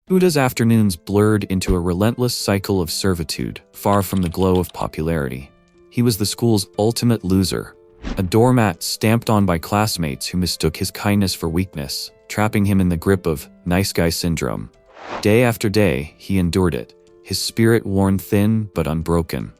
Uda's afternoons blurred into a relentless cycle of servitude, far from the glow of popularity. He was the school's ultimate loser, a doormat stamped on by classmates who mistook his kindness for weakness, trapping him in the grip of nice guy syndrome. Day after day, he endured it, his spirit worn thin but unbroken.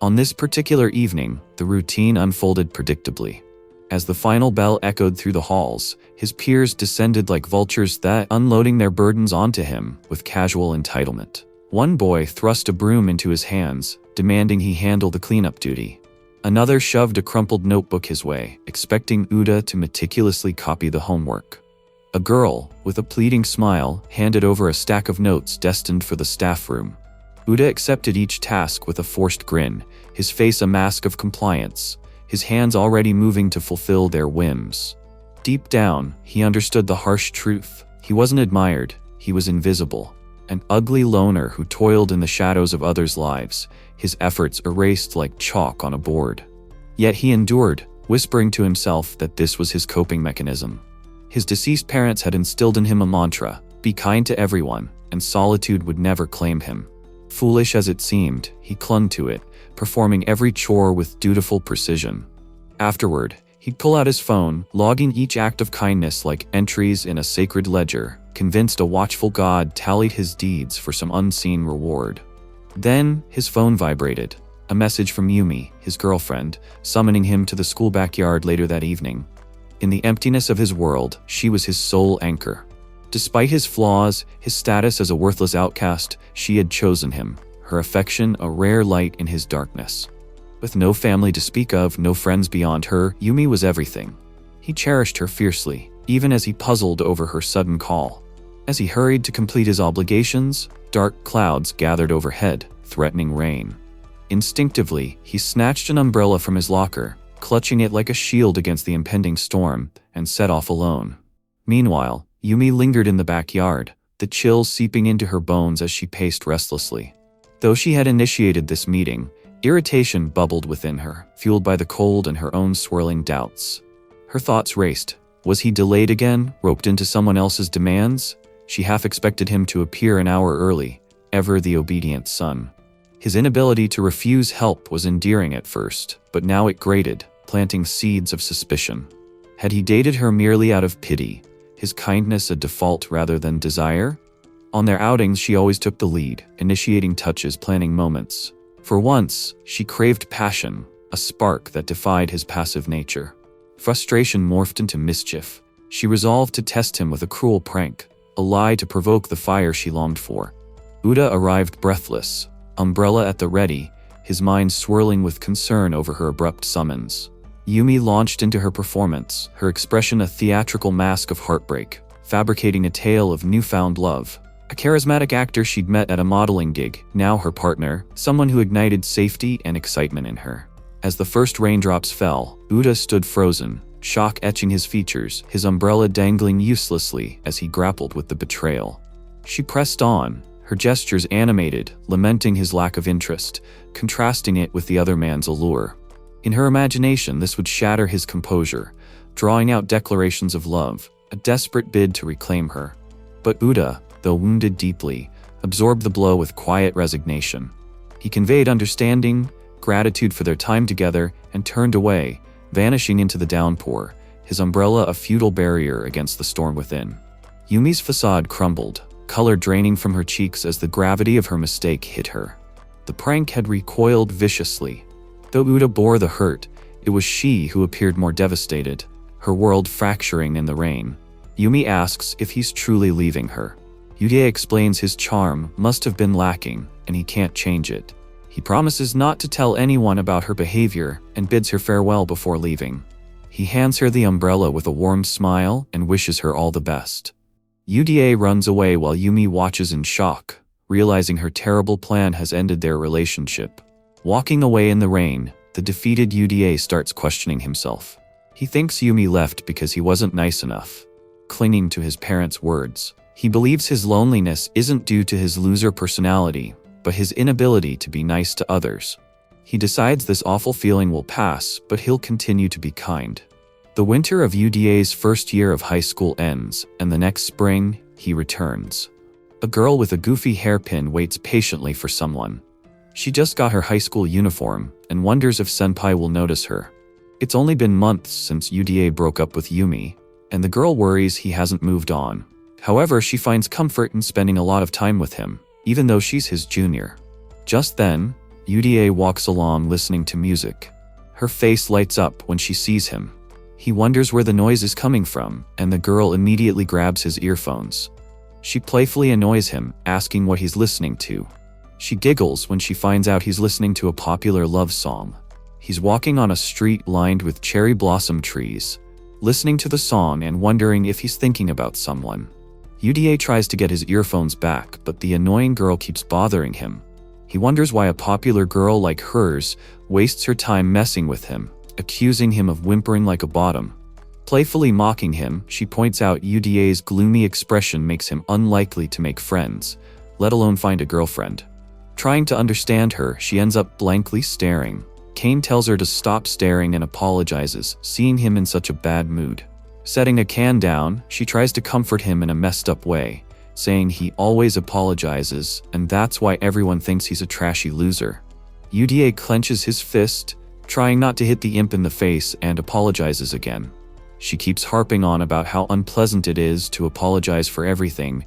On this particular evening, the routine unfolded predictably. As the final bell echoed through the halls, his peers descended like vultures that unloading their burdens onto him with casual entitlement. One boy thrust a broom into his hands, demanding he handle the cleanup duty. Another shoved a crumpled notebook his way, expecting Uda to meticulously copy the homework. A girl, with a pleading smile, handed over a stack of notes destined for the staff room. Uda accepted each task with a forced grin, his face a mask of compliance, his hands already moving to fulfill their whims. Deep down, he understood the harsh truth. He wasn't admired, he was invisible. An ugly loner who toiled in the shadows of others' lives, his efforts erased like chalk on a board. Yet he endured, whispering to himself that this was his coping mechanism. His deceased parents had instilled in him a mantra: be kind to everyone, and solitude would never claim him. Foolish as it seemed, he clung to it, performing every chore with dutiful precision. Afterward, he'd pull out his phone, logging each act of kindness like entries in a sacred ledger, convinced a watchful God tallied his deeds for some unseen reward. Then, his phone vibrated. A message from Yumi, his girlfriend, summoning him to the school backyard later that evening. In the emptiness of his world, she was his sole anchor. Despite his flaws, his status as a worthless outcast, she had chosen him, her affection a rare light in his darkness. With no family to speak of, no friends beyond her, Yumi was everything. He cherished her fiercely, even as he puzzled over her sudden call. As he hurried to complete his obligations, dark clouds gathered overhead, threatening rain. Instinctively, he snatched an umbrella from his locker, clutching it like a shield against the impending storm, and set off alone. Meanwhile, Yumi lingered in the backyard, the chill seeping into her bones as she paced restlessly. Though she had initiated this meeting, irritation bubbled within her, fueled by the cold and her own swirling doubts. Her thoughts raced. Was he delayed again, roped into someone else's demands? She half expected him to appear an hour early, ever the obedient son. His inability to refuse help was endearing at first, but now it grated, planting seeds of suspicion. Had he dated her merely out of pity, his kindness a default rather than desire? On their outings, she always took the lead, initiating touches, planning moments. For once, she craved passion, a spark that defied his passive nature. Frustration morphed into mischief. She resolved to test him with a cruel prank, a lie to provoke the fire she longed for. Uda arrived breathless, umbrella at the ready, his mind swirling with concern over her abrupt summons. Yumi launched into her performance, her expression a theatrical mask of heartbreak, fabricating a tale of newfound love. A charismatic actor she'd met at a modeling gig, now her partner, someone who ignited safety and excitement in her. As the first raindrops fell, Uda stood frozen, shock etching his features, his umbrella dangling uselessly as he grappled with the betrayal. She pressed on, her gestures animated, lamenting his lack of interest, contrasting it with the other man's allure. In her imagination, this would shatter his composure, drawing out declarations of love, a desperate bid to reclaim her. But Uda, though wounded deeply, absorbed the blow with quiet resignation. He conveyed understanding, gratitude for their time together, and turned away, vanishing into the downpour, his umbrella a futile barrier against the storm within. Yumi's facade crumbled, color draining from her cheeks as the gravity of her mistake hit her. The prank had recoiled viciously. Though Uda bore the hurt, it was she who appeared more devastated, her world fracturing in the rain. Yumi asks if he's truly leaving her. Uda explains his charm must have been lacking, and he can't change it. He promises not to tell anyone about her behavior and bids her farewell before leaving. He hands her the umbrella with a warm smile and wishes her all the best. Uda runs away while Yumi watches in shock, realizing her terrible plan has ended their relationship. Walking away in the rain, the defeated Uda starts questioning himself. He thinks Yumi left because he wasn't nice enough. Clinging to his parents' words, he believes his loneliness isn't due to his loser personality, but his inability to be nice to others. He decides this awful feeling will pass, but he'll continue to be kind. The winter of Uda's first year of high school ends, and the next spring, he returns. A girl with a goofy hairpin waits patiently for someone. She just got her high school uniform and wonders if senpai will notice her. It's only been months since Uda broke up with Yumi, and the girl worries he hasn't moved on. However, she finds comfort in spending a lot of time with him, even though she's his junior. Just then, Uda walks along listening to music. Her face lights up when she sees him. He wonders where the noise is coming from, and the girl immediately grabs his earphones. She playfully annoys him, asking what he's listening to. She giggles when she finds out he's listening to a popular love song. He's walking on a street lined with cherry blossom trees, listening to the song and wondering if he's thinking about someone. Uda tries to get his earphones back, but the annoying girl keeps bothering him. He wonders why a popular girl like hers wastes her time messing with him, accusing him of whimpering like a bottom. Playfully mocking him, she points out Uda's gloomy expression makes him unlikely to make friends, let alone find a girlfriend. Trying to understand her, she ends up blankly staring. Kane tells her to stop staring and apologizes, seeing him in such a bad mood. Setting a can down, she tries to comfort him in a messed up way, saying he always apologizes and that's why everyone thinks he's a trashy loser. Uda clenches his fist, trying not to hit the imp in the face, and apologizes again. She keeps harping on about how unpleasant it is to apologize for everything,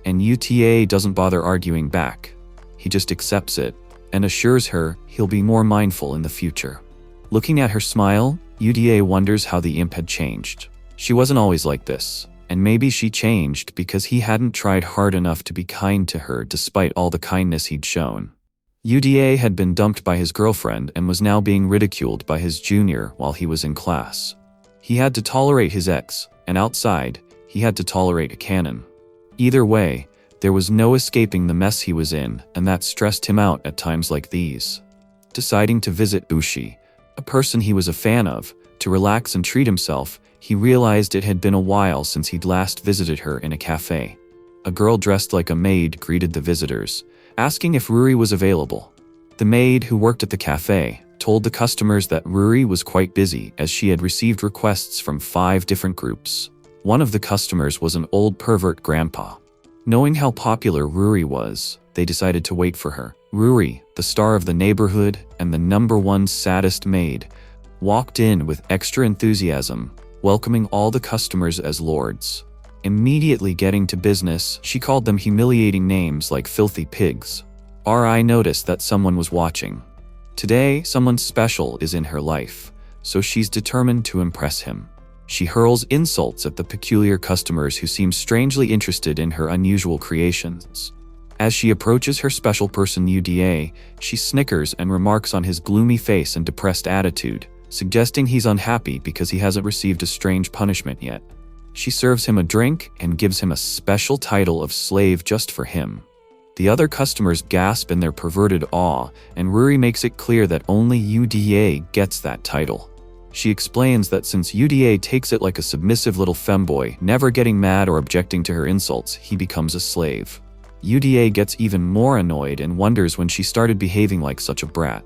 and Uta doesn't bother arguing back. He just accepts it and assures her he'll be more mindful in the future. Looking at her smile, Uda wonders how the imp had changed. She wasn't always like this, and maybe she changed because he hadn't tried hard enough to be kind to her despite all the kindness he'd shown. Uda had been dumped by his girlfriend and was now being ridiculed by his junior while he was in class. He had to tolerate his ex, and outside, he had to tolerate a canon. Either way, there was no escaping the mess he was in, and that stressed him out at times like these. Deciding to visit Ushi, a person he was a fan of, to relax and treat himself, he realized it had been a while since he'd last visited her in a cafe. A girl dressed like a maid greeted the visitors, asking if Ruri was available. The maid, who worked at the cafe, told the customers that Ruri was quite busy as she had received requests from 5 different groups. One of the customers was an old pervert grandpa. Knowing how popular Ruri was, they decided to wait for her. Ruri, the star of the neighborhood and the #1 saddest maid, walked in with extra enthusiasm, welcoming all the customers as lords. Immediately getting to business, she called them humiliating names like filthy pigs. Ri noticed that someone was watching. Today, someone special is in her life, so she's determined to impress him. She hurls insults at the peculiar customers who seem strangely interested in her unusual creations. As she approaches her special person Uda, she snickers and remarks on his gloomy face and depressed attitude, suggesting he's unhappy because he hasn't received a strange punishment yet. She serves him a drink and gives him a special title of slave just for him. The other customers gasp in their perverted awe, and Ruri makes it clear that only Uda gets that title. She explains that since Uda takes it like a submissive little femboy, never getting mad or objecting to her insults, he becomes a slave. Uda gets even more annoyed and wonders when she started behaving like such a brat.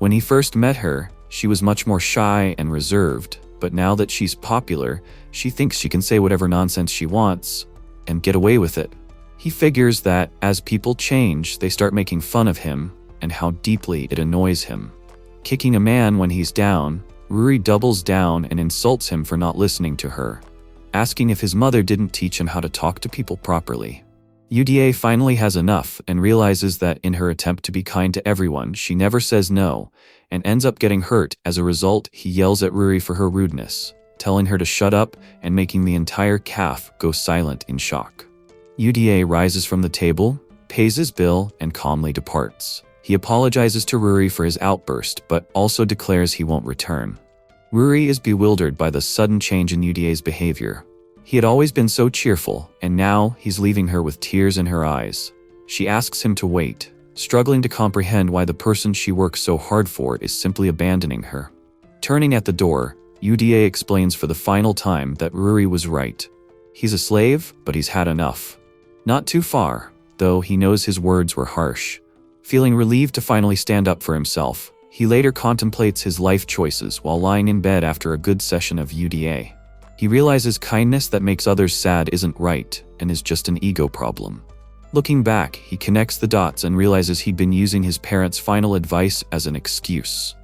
When he first met her, she was much more shy and reserved, but now that she's popular, she thinks she can say whatever nonsense she wants and get away with it. He figures that as people change, they start making fun of him and how deeply it annoys him. Kicking a man when he's down, Ruri doubles down and insults him for not listening to her, asking if his mother didn't teach him how to talk to people properly. Uda finally has enough and realizes that in her attempt to be kind to everyone, she never says no, and ends up getting hurt. As a result, he yells at Ruri for her rudeness, telling her to shut up and making the entire calf go silent in shock. Uda rises from the table, pays his bill, and calmly departs. He apologizes to Ruri for his outburst, but also declares he won't return. Ruri is bewildered by the sudden change in Uda's behavior. He had always been so cheerful, and now he's leaving her with tears in her eyes. She asks him to wait, struggling to comprehend why the person she works so hard for is simply abandoning her. Turning at the door, Uda explains for the final time that Ruri was right. He's a slave, but he's had enough. Not too far, though he knows his words were harsh. Feeling relieved to finally stand up for himself, he later contemplates his life choices while lying in bed after a good session of UDA. He realizes kindness that makes others sad isn't right and is just an ego problem. Looking back, he connects the dots and realizes he'd been using his parents' final advice as an excuse.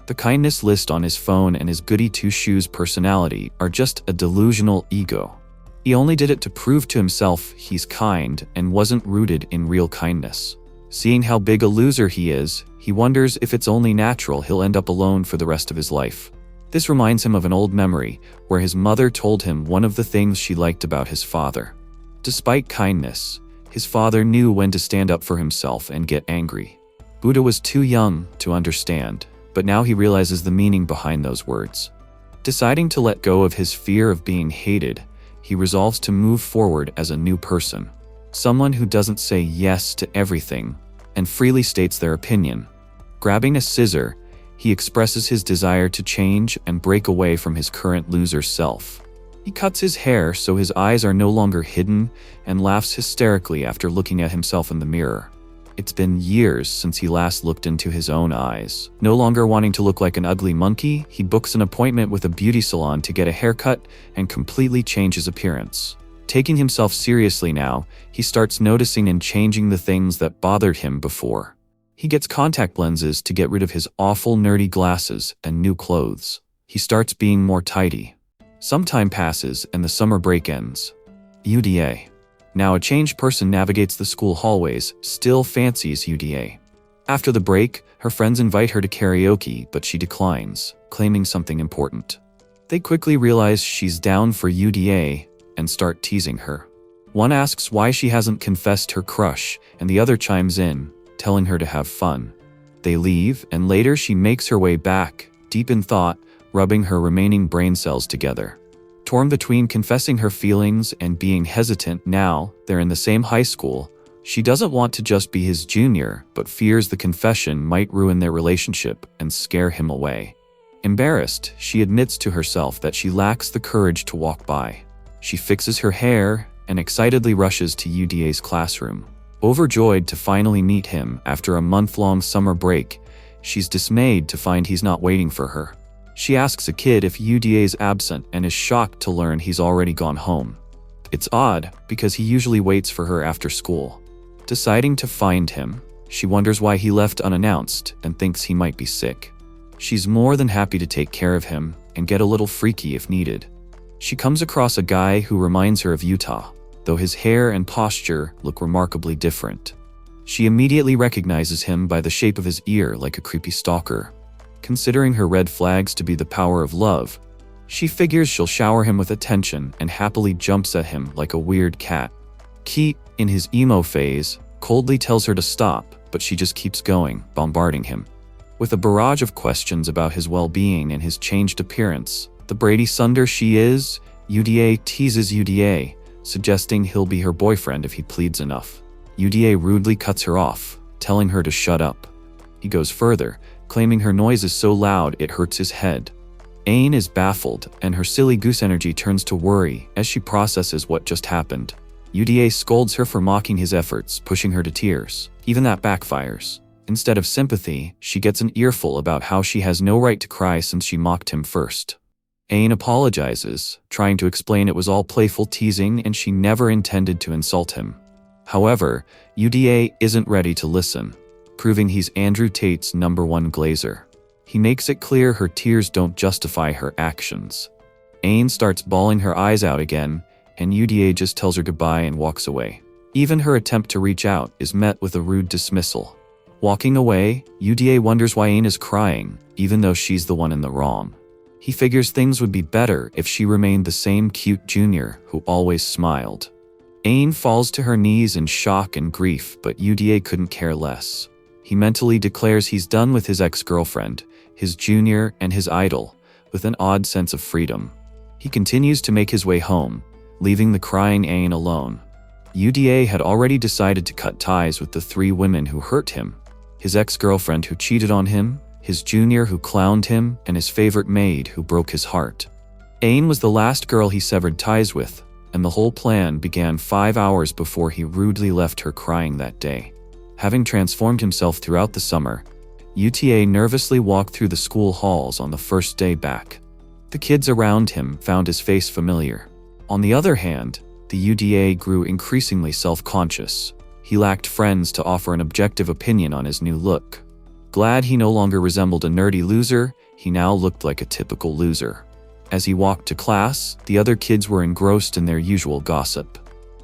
The kindness list on his phone and his goody two-shoes personality are just a delusional ego. He only did it to prove to himself he's kind and wasn't rooted in real kindness. Seeing how big a loser he is, he wonders if it's only natural he'll end up alone for the rest of his life. This reminds him of an old memory where his mother told him one of the things she liked about his father. Despite kindness, his father knew when to stand up for himself and get angry. Buddha was too young to understand, but now he realizes the meaning behind those words. Deciding to let go of his fear of being hated, he resolves to move forward as a new person. Someone who doesn't say yes to everything and freely states their opinion. Grabbing a scissor, he expresses his desire to change and break away from his current loser self. He cuts his hair so his eyes are no longer hidden and laughs hysterically after looking at himself in the mirror. It's been years since he last looked into his own eyes. No longer wanting to look like an ugly monkey, he books an appointment with a beauty salon to get a haircut and completely change his appearance. Taking himself seriously now, he starts noticing and changing the things that bothered him before. He gets contact lenses to get rid of his awful nerdy glasses and new clothes. He starts being more tidy. Some time passes and the summer break ends. UDA. Now a changed person navigates the school hallways, still fancies UDA. After the break, her friends invite her to karaoke, but she declines, claiming something important. They quickly realize she's down for UDA and start teasing her. One asks why she hasn't confessed her crush, and the other chimes in, telling her to have fun. They leave, and later she makes her way back, deep in thought, rubbing her remaining brain cells together. Torn between confessing her feelings and being hesitant now they're in the same high school, she doesn't want to just be his junior, but fears the confession might ruin their relationship and scare him away. Embarrassed, she admits to herself that she lacks the courage to walk by. She fixes her hair and excitedly rushes to UDA's classroom. Overjoyed to finally meet him after a month-long summer break, she's dismayed to find he's not waiting for her. She asks a kid if UDA's absent and is shocked to learn he's already gone home. It's odd because he usually waits for her after school. Deciding to find him, she wonders why he left unannounced and thinks he might be sick. She's more than happy to take care of him and get a little freaky if needed. She comes across a guy who reminds her of Utah, though his hair and posture look remarkably different. She immediately recognizes him by the shape of his ear like a creepy stalker. Considering her red flags to be the power of love, she figures she'll shower him with attention and happily jumps at him like a weird cat. Keith, in his emo phase, coldly tells her to stop, but she just keeps going, bombarding him. With a barrage of questions about his well-being and his changed appearance, the Brady Sunder she is, UDA teases UDA, suggesting he'll be her boyfriend if he pleads enough. UDA rudely cuts her off, telling her to shut up. He goes further, claiming her noise is so loud it hurts his head. Ain is baffled, and her silly goose energy turns to worry as she processes what just happened. UDA scolds her for mocking his efforts, pushing her to tears. Even that backfires. Instead of sympathy, she gets an earful about how she has no right to cry since she mocked him first. Ain apologizes, trying to explain it was all playful teasing and she never intended to insult him. However, UDA isn't ready to listen, proving he's Andrew Tate's #1 glazer. He makes it clear her tears don't justify her actions. Ain starts bawling her eyes out again, and UDA just tells her goodbye and walks away. Even her attempt to reach out is met with a rude dismissal. Walking away, UDA wonders why Ain is crying, even though she's the one in the wrong. He figures things would be better if she remained the same cute junior who always smiled. Ain falls to her knees in shock and grief, but UDA couldn't care less. He mentally declares he's done with his ex-girlfriend, his junior, and his idol, with an odd sense of freedom. He continues to make his way home, leaving the crying Ain alone. UDA had already decided to cut ties with the 3 women who hurt him: his ex-girlfriend who cheated on him, his junior who clowned him, and his favorite maid who broke his heart. Ain was the last girl he severed ties with, and the whole plan began 5 hours before he rudely left her crying that day. Having transformed himself throughout the summer, UTA nervously walked through the school halls on the first day back. The kids around him found his face familiar. On the other hand, the UDA grew increasingly self-conscious. he lacked friends to offer an objective opinion on his new look. Glad he no longer resembled a nerdy loser, he now looked like a typical loser. As he walked to class, the other kids were engrossed in their usual gossip.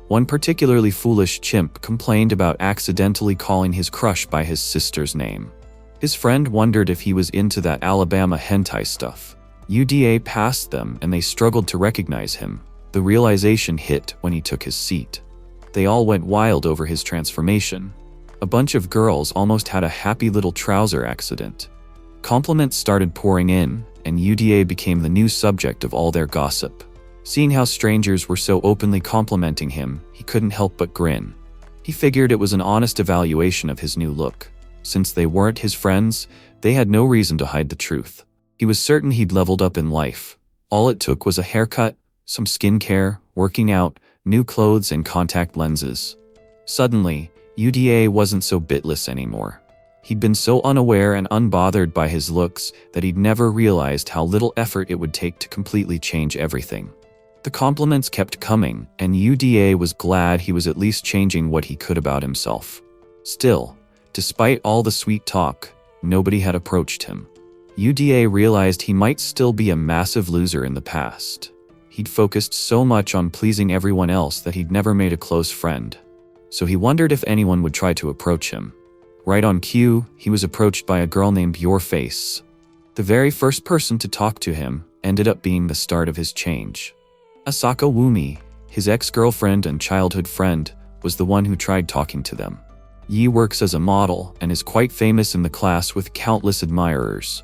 One particularly foolish chimp complained about accidentally calling his crush by his sister's name. His friend wondered if he was into that Alabama hentai stuff. UDA passed them and they struggled to recognize him. The realization hit when he took his seat. They all went wild over his transformation. A bunch of girls almost had a happy little trouser accident. Compliments started pouring in, and UDA became the new subject of all their gossip. Seeing how strangers were so openly complimenting him, he couldn't help but grin. He figured it was an honest evaluation of his new look. Since they weren't his friends, they had no reason to hide the truth. He was certain he'd leveled up in life. All it took was a haircut, some skincare, working out, new clothes, and contact lenses. Suddenly, UDA wasn't so bitless anymore. He'd been so unaware and unbothered by his looks that he'd never realized how little effort it would take to completely change everything. The compliments kept coming, and UDA was glad he was at least changing what he could about himself. Still, despite all the sweet talk, nobody had approached him. UDA realized he might still be a massive loser in the past. He'd focused so much on pleasing everyone else that he'd never made a close friend. So he wondered if anyone would try to approach him. Right on cue, he was approached by a girl named Yourface. The very first person to talk to him ended up being the start of his change. Asaka Wumi, his ex-girlfriend and childhood friend, was the one who tried talking to them. Yi works as a model and is quite famous in the class with countless admirers.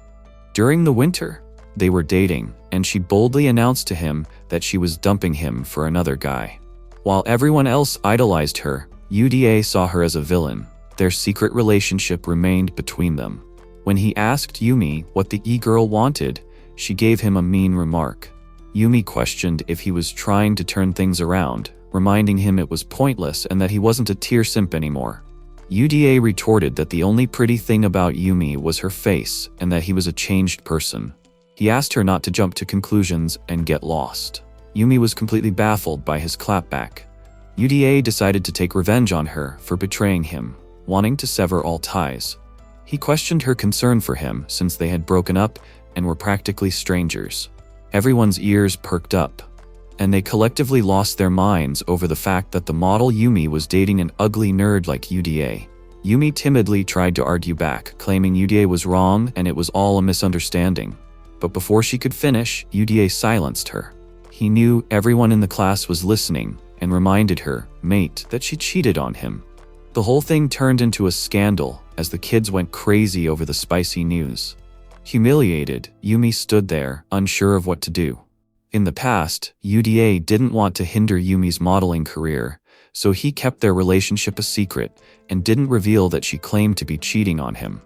During the winter, they were dating, and she boldly announced to him that she was dumping him for another guy. While everyone else idolized her, UDA saw her as a villain. Their secret relationship remained between them. When he asked Yumi what the e-girl wanted, she gave him a mean remark. Yumi questioned if he was trying to turn things around, reminding him it was pointless and that he wasn't a tear simp anymore. UDA retorted that the only pretty thing about Yumi was her face and that he was a changed person. He asked her not to jump to conclusions and get lost. Yumi was completely baffled by his clapback. UDA decided to take revenge on her for betraying him, wanting to sever all ties. He questioned her concern for him since they had broken up and were practically strangers. Everyone's ears perked up, and they collectively lost their minds over the fact that the model Yumi was dating an ugly nerd like UDA. Yumi timidly tried to argue back, claiming UDA was wrong and it was all a misunderstanding. But before she could finish, UDA silenced her. He knew everyone in the class was listening and reminded her, mate, that she cheated on him. The whole thing turned into a scandal as the kids went crazy over the spicy news. Humiliated, Yumi stood there, unsure of what to do. In the past, UDA didn't want to hinder Yumi's modeling career, so he kept their relationship a secret and didn't reveal that she claimed to be cheating on him.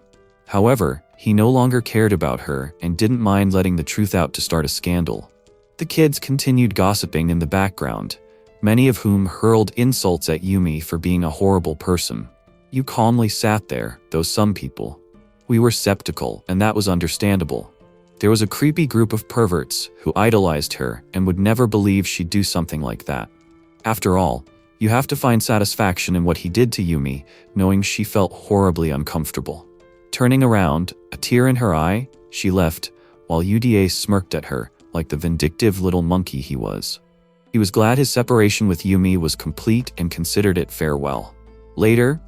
However, he no longer cared about her and didn't mind letting the truth out to start a scandal. The kids continued gossiping in the background, many of whom hurled insults at Yumi for being a horrible person. You calmly sat there, though some people. We were skeptical, and that was understandable. There was a creepy group of perverts who idolized her and would never believe she'd do something like that. After all, you have to find satisfaction in what he did to Yumi, knowing she felt horribly uncomfortable. Turning around, a tear in her eye, she left, while UDA smirked at her like the vindictive little monkey he was. He was glad his separation with Yumi was complete and considered it farewell. Later,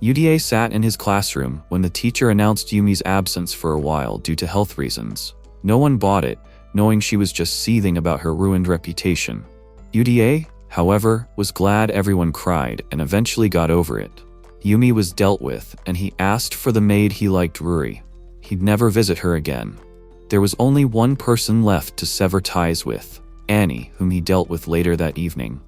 UDA sat in his classroom when the teacher announced Yumi's absence for a while due to health reasons. No one bought it, knowing she was just seething about her ruined reputation. UDA, however, was glad everyone cried and eventually got over it. Yumi was dealt with, and he asked for the maid he liked, Ruri. He'd never visit her again. There was only one person left to sever ties with, Annie, whom he dealt with later that evening.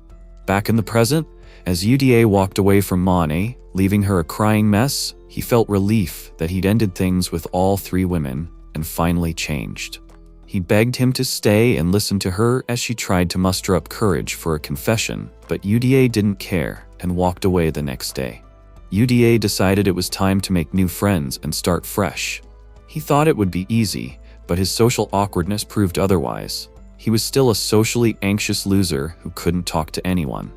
Back in the present, as UDA walked away from Monet, leaving her a crying mess, he felt relief that he'd ended things with all three women and finally changed. He begged him to stay and listen to her as she tried to muster up courage for a confession, but UDA didn't care and walked away the next day. UDA decided it was time to make new friends and start fresh. He thought it would be easy, but his social awkwardness proved otherwise. He was still a socially anxious loser who couldn't talk to anyone.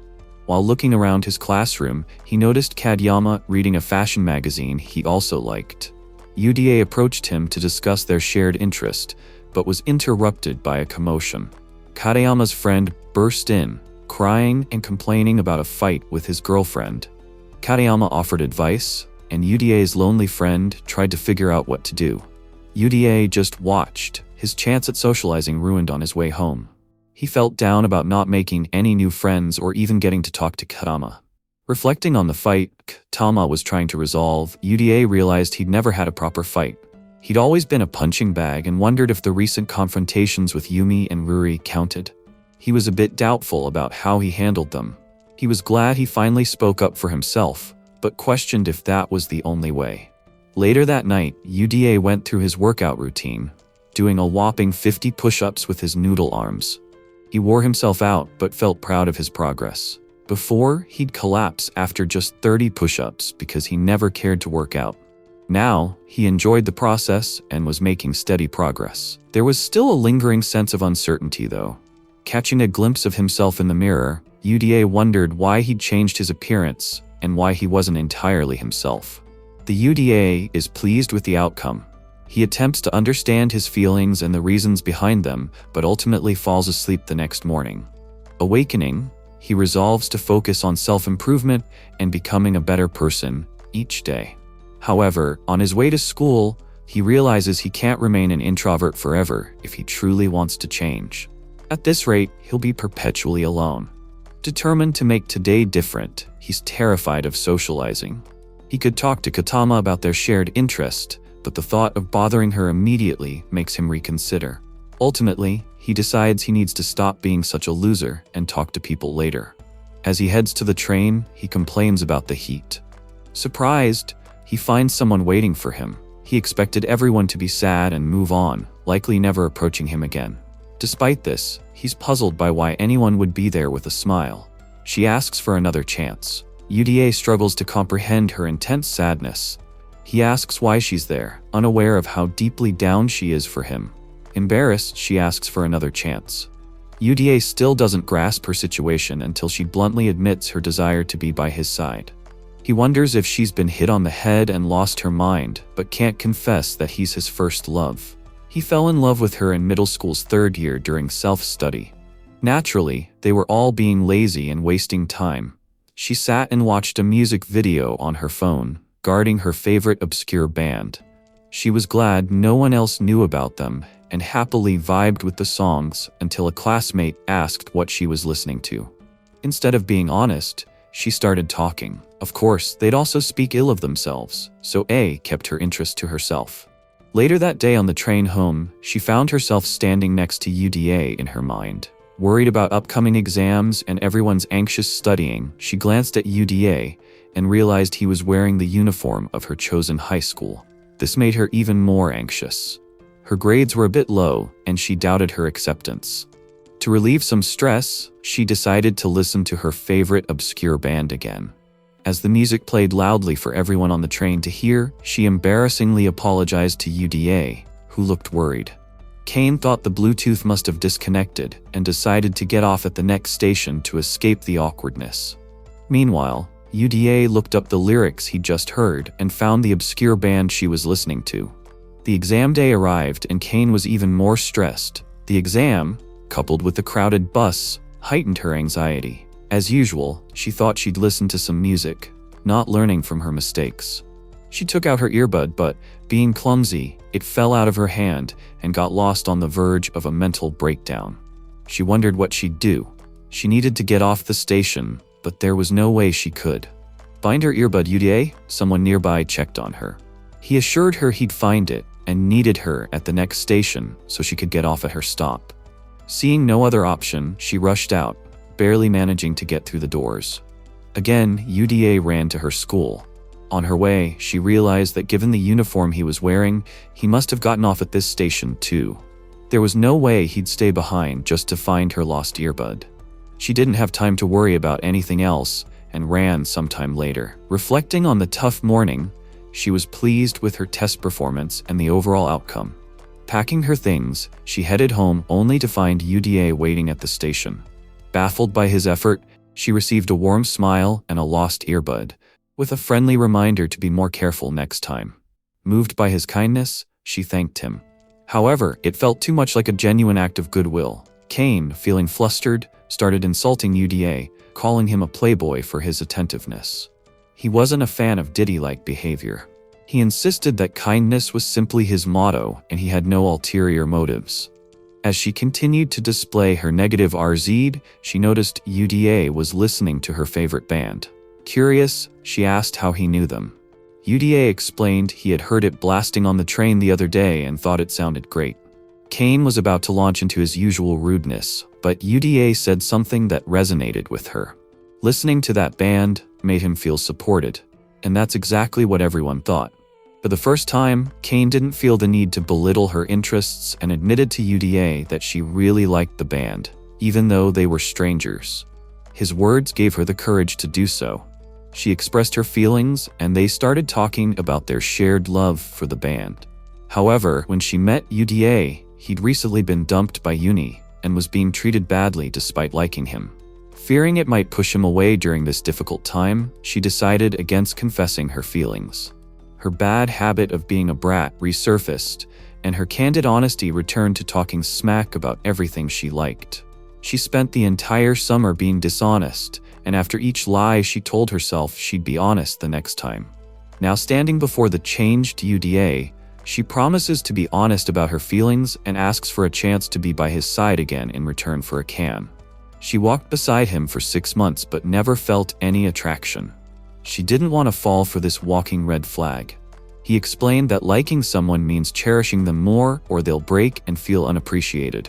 While looking around his classroom, he noticed Kadayama reading a fashion magazine he also liked. Uda approached him to discuss their shared interest, but was interrupted by a commotion. Kadayama's friend burst in, crying and complaining about a fight with his girlfriend. Kadayama offered advice, and Uda's lonely friend tried to figure out what to do. Uda just watched, his chance at socializing ruined on his way home. He felt down about not making any new friends or even getting to talk to Kadayama. Reflecting on the fight Kadayama was trying to resolve, Uda realized he'd never had a proper fight. He'd always been a punching bag and wondered if the recent confrontations with Yumi and Ruri counted. He was a bit doubtful about how he handled them. He was glad he finally spoke up for himself, but questioned if that was the only way. Later that night, Uda went through his workout routine, doing a whopping 50 push-ups with his noodle arms. He wore himself out but felt proud of his progress. Before, he'd collapse after just 30 push-ups because he never cared to work out. Now, he enjoyed the process and was making steady progress. There was still a lingering sense of uncertainty though. Catching a glimpse of himself in the mirror, Uda wondered why he'd changed his appearance and why he wasn't entirely himself. The Uda is pleased with the outcome. He attempts to understand his feelings and the reasons behind them, but ultimately falls asleep the next morning. Awakening, he resolves to focus on self-improvement and becoming a better person each day. However, on his way to school, he realizes he can't remain an introvert forever if he truly wants to change. At this rate, he'll be perpetually alone. Determined to make today different, he's terrified of socializing. He could talk to Kadayama about their shared interest, but the thought of bothering her immediately makes him reconsider. Ultimately, he decides he needs to stop being such a loser and talk to people later. As he heads to the train, he complains about the heat. Surprised, he finds someone waiting for him. He expected everyone to be sad and move on, likely never approaching him again. Despite this, he's puzzled by why anyone would be there with a smile. She asks for another chance. Uda struggles to comprehend her intense sadness. He asks why she's there, unaware of how deeply down she is for him. Embarrassed, she asks for another chance. Uda still doesn't grasp her situation until she bluntly admits her desire to be by his side. He wonders if she's been hit on the head and lost her mind, but can't confess that he's his first love. He fell in love with her in middle school's third year during self-study. Naturally, they were all being lazy and wasting time. She sat and watched a music video on her phone, guarding her favorite obscure band. She was glad no one else knew about them and happily vibed with the songs until a classmate asked what she was listening to. Instead of being honest, she started talking. Of course, they'd also speak ill of themselves, so A kept her interest to herself. Later that day on the train home, she found herself standing next to Uda in her mind. Worried about upcoming exams and everyone's anxious studying, she glanced at Uda and realized he was wearing the uniform of her chosen high school. This made her even more anxious. Her grades were a bit low, and she doubted her acceptance. To relieve some stress, she decided to listen to her favorite obscure band again. As the music played loudly for everyone on the train to hear, she embarrassingly apologized to Uda, who looked worried. Kane thought the Bluetooth must have disconnected and decided to get off at the next station to escape the awkwardness. Meanwhile, Uda looked up the lyrics he'd just heard and found the obscure band she was listening to. The exam day arrived and Kane was even more stressed. The exam, coupled with the crowded bus, heightened her anxiety. As usual, she thought she'd listen to some music, not learning from her mistakes. She took out her earbud, but, being clumsy, it fell out of her hand and got lost on the verge of a mental breakdown. She wondered what she'd do. She needed to get off the station, but there was no way she could. Find her earbud, Uda? Someone nearby checked on her. He assured her he'd find it and needed her at the next station so she could get off at her stop. Seeing no other option, she rushed out, barely managing to get through the doors. Again, Uda ran to her school. On her way, she realized that given the uniform he was wearing, he must have gotten off at this station too. There was no way he'd stay behind just to find her lost earbud. She didn't have time to worry about anything else and ran sometime later. Reflecting on the tough morning, she was pleased with her test performance and the overall outcome. Packing her things, she headed home only to find Uda waiting at the station. Baffled by his effort, She received a warm smile and a lost earbud, with a friendly reminder to be more careful next time. Moved by his kindness, she thanked him. However, it felt too much like a genuine act of goodwill. Kane, feeling flustered, started insulting Uda, calling him a playboy for his attentiveness. He wasn't a fan of Diddy-like behavior. He insisted that kindness was simply his motto and he had no ulterior motives. As she continued to display her negative RZ, she noticed Uda was listening to her favorite band. Curious, she asked how he knew them. Uda explained he had heard it blasting on the train the other day and thought it sounded great. Kane was about to launch into his usual rudeness, but Uda said something that resonated with her. Listening to that band made him feel supported, and that's exactly what everyone thought. For the first time, Kane didn't feel the need to belittle her interests and admitted to Uda that she really liked the band, even though they were strangers. His words gave her the courage to do so. She expressed her feelings and they started talking about their shared love for the band. However, when she met Uda, he'd recently been dumped by Uni and was being treated badly despite liking him. Fearing it might push him away during this difficult time, she decided against confessing her feelings. Her bad habit of being a brat resurfaced, and her candid honesty returned to talking smack about everything she liked. She spent the entire summer being dishonest, and after each lie she told herself she'd be honest the next time. Now standing before the changed Uda, she promises to be honest about her feelings and asks for a chance to be by his side again in return for a can. She walked beside him for 6 months but never felt any attraction. She didn't want to fall for this walking red flag. He explained that liking someone means cherishing them more or they'll break and feel unappreciated.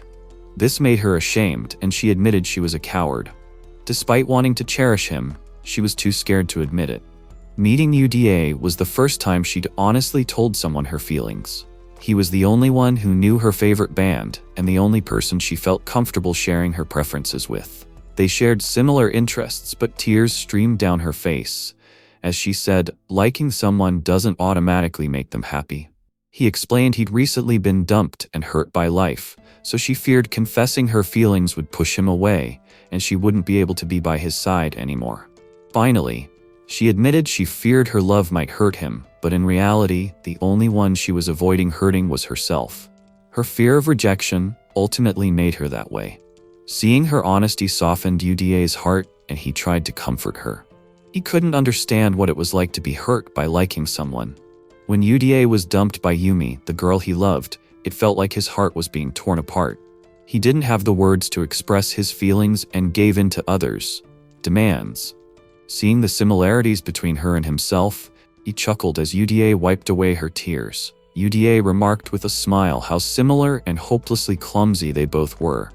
This made her ashamed and she admitted she was a coward. Despite wanting to cherish him, she was too scared to admit it. Meeting Uda was the first time she'd honestly told someone her feelings. He was the only one who knew her favorite band and the only person she felt comfortable sharing her preferences with. They shared similar interests, but tears streamed down her face. As she said, liking someone doesn't automatically make them happy. He explained he'd recently been dumped and hurt by life, so she feared confessing her feelings would push him away, and she wouldn't be able to be by his side anymore. Finally, she admitted she feared her love might hurt him, but in reality, the only one she was avoiding hurting was herself. Her fear of rejection ultimately made her that way. Seeing her honesty softened Uda's heart, and he tried to comfort her. He couldn't understand what it was like to be hurt by liking someone. When Uda was dumped by Yumi, the girl he loved, it felt like his heart was being torn apart. He didn't have the words to express his feelings and gave in to others' demands. Seeing the similarities between her and himself, he chuckled as Uda wiped away her tears. Uda remarked with a smile how similar and hopelessly clumsy they both were.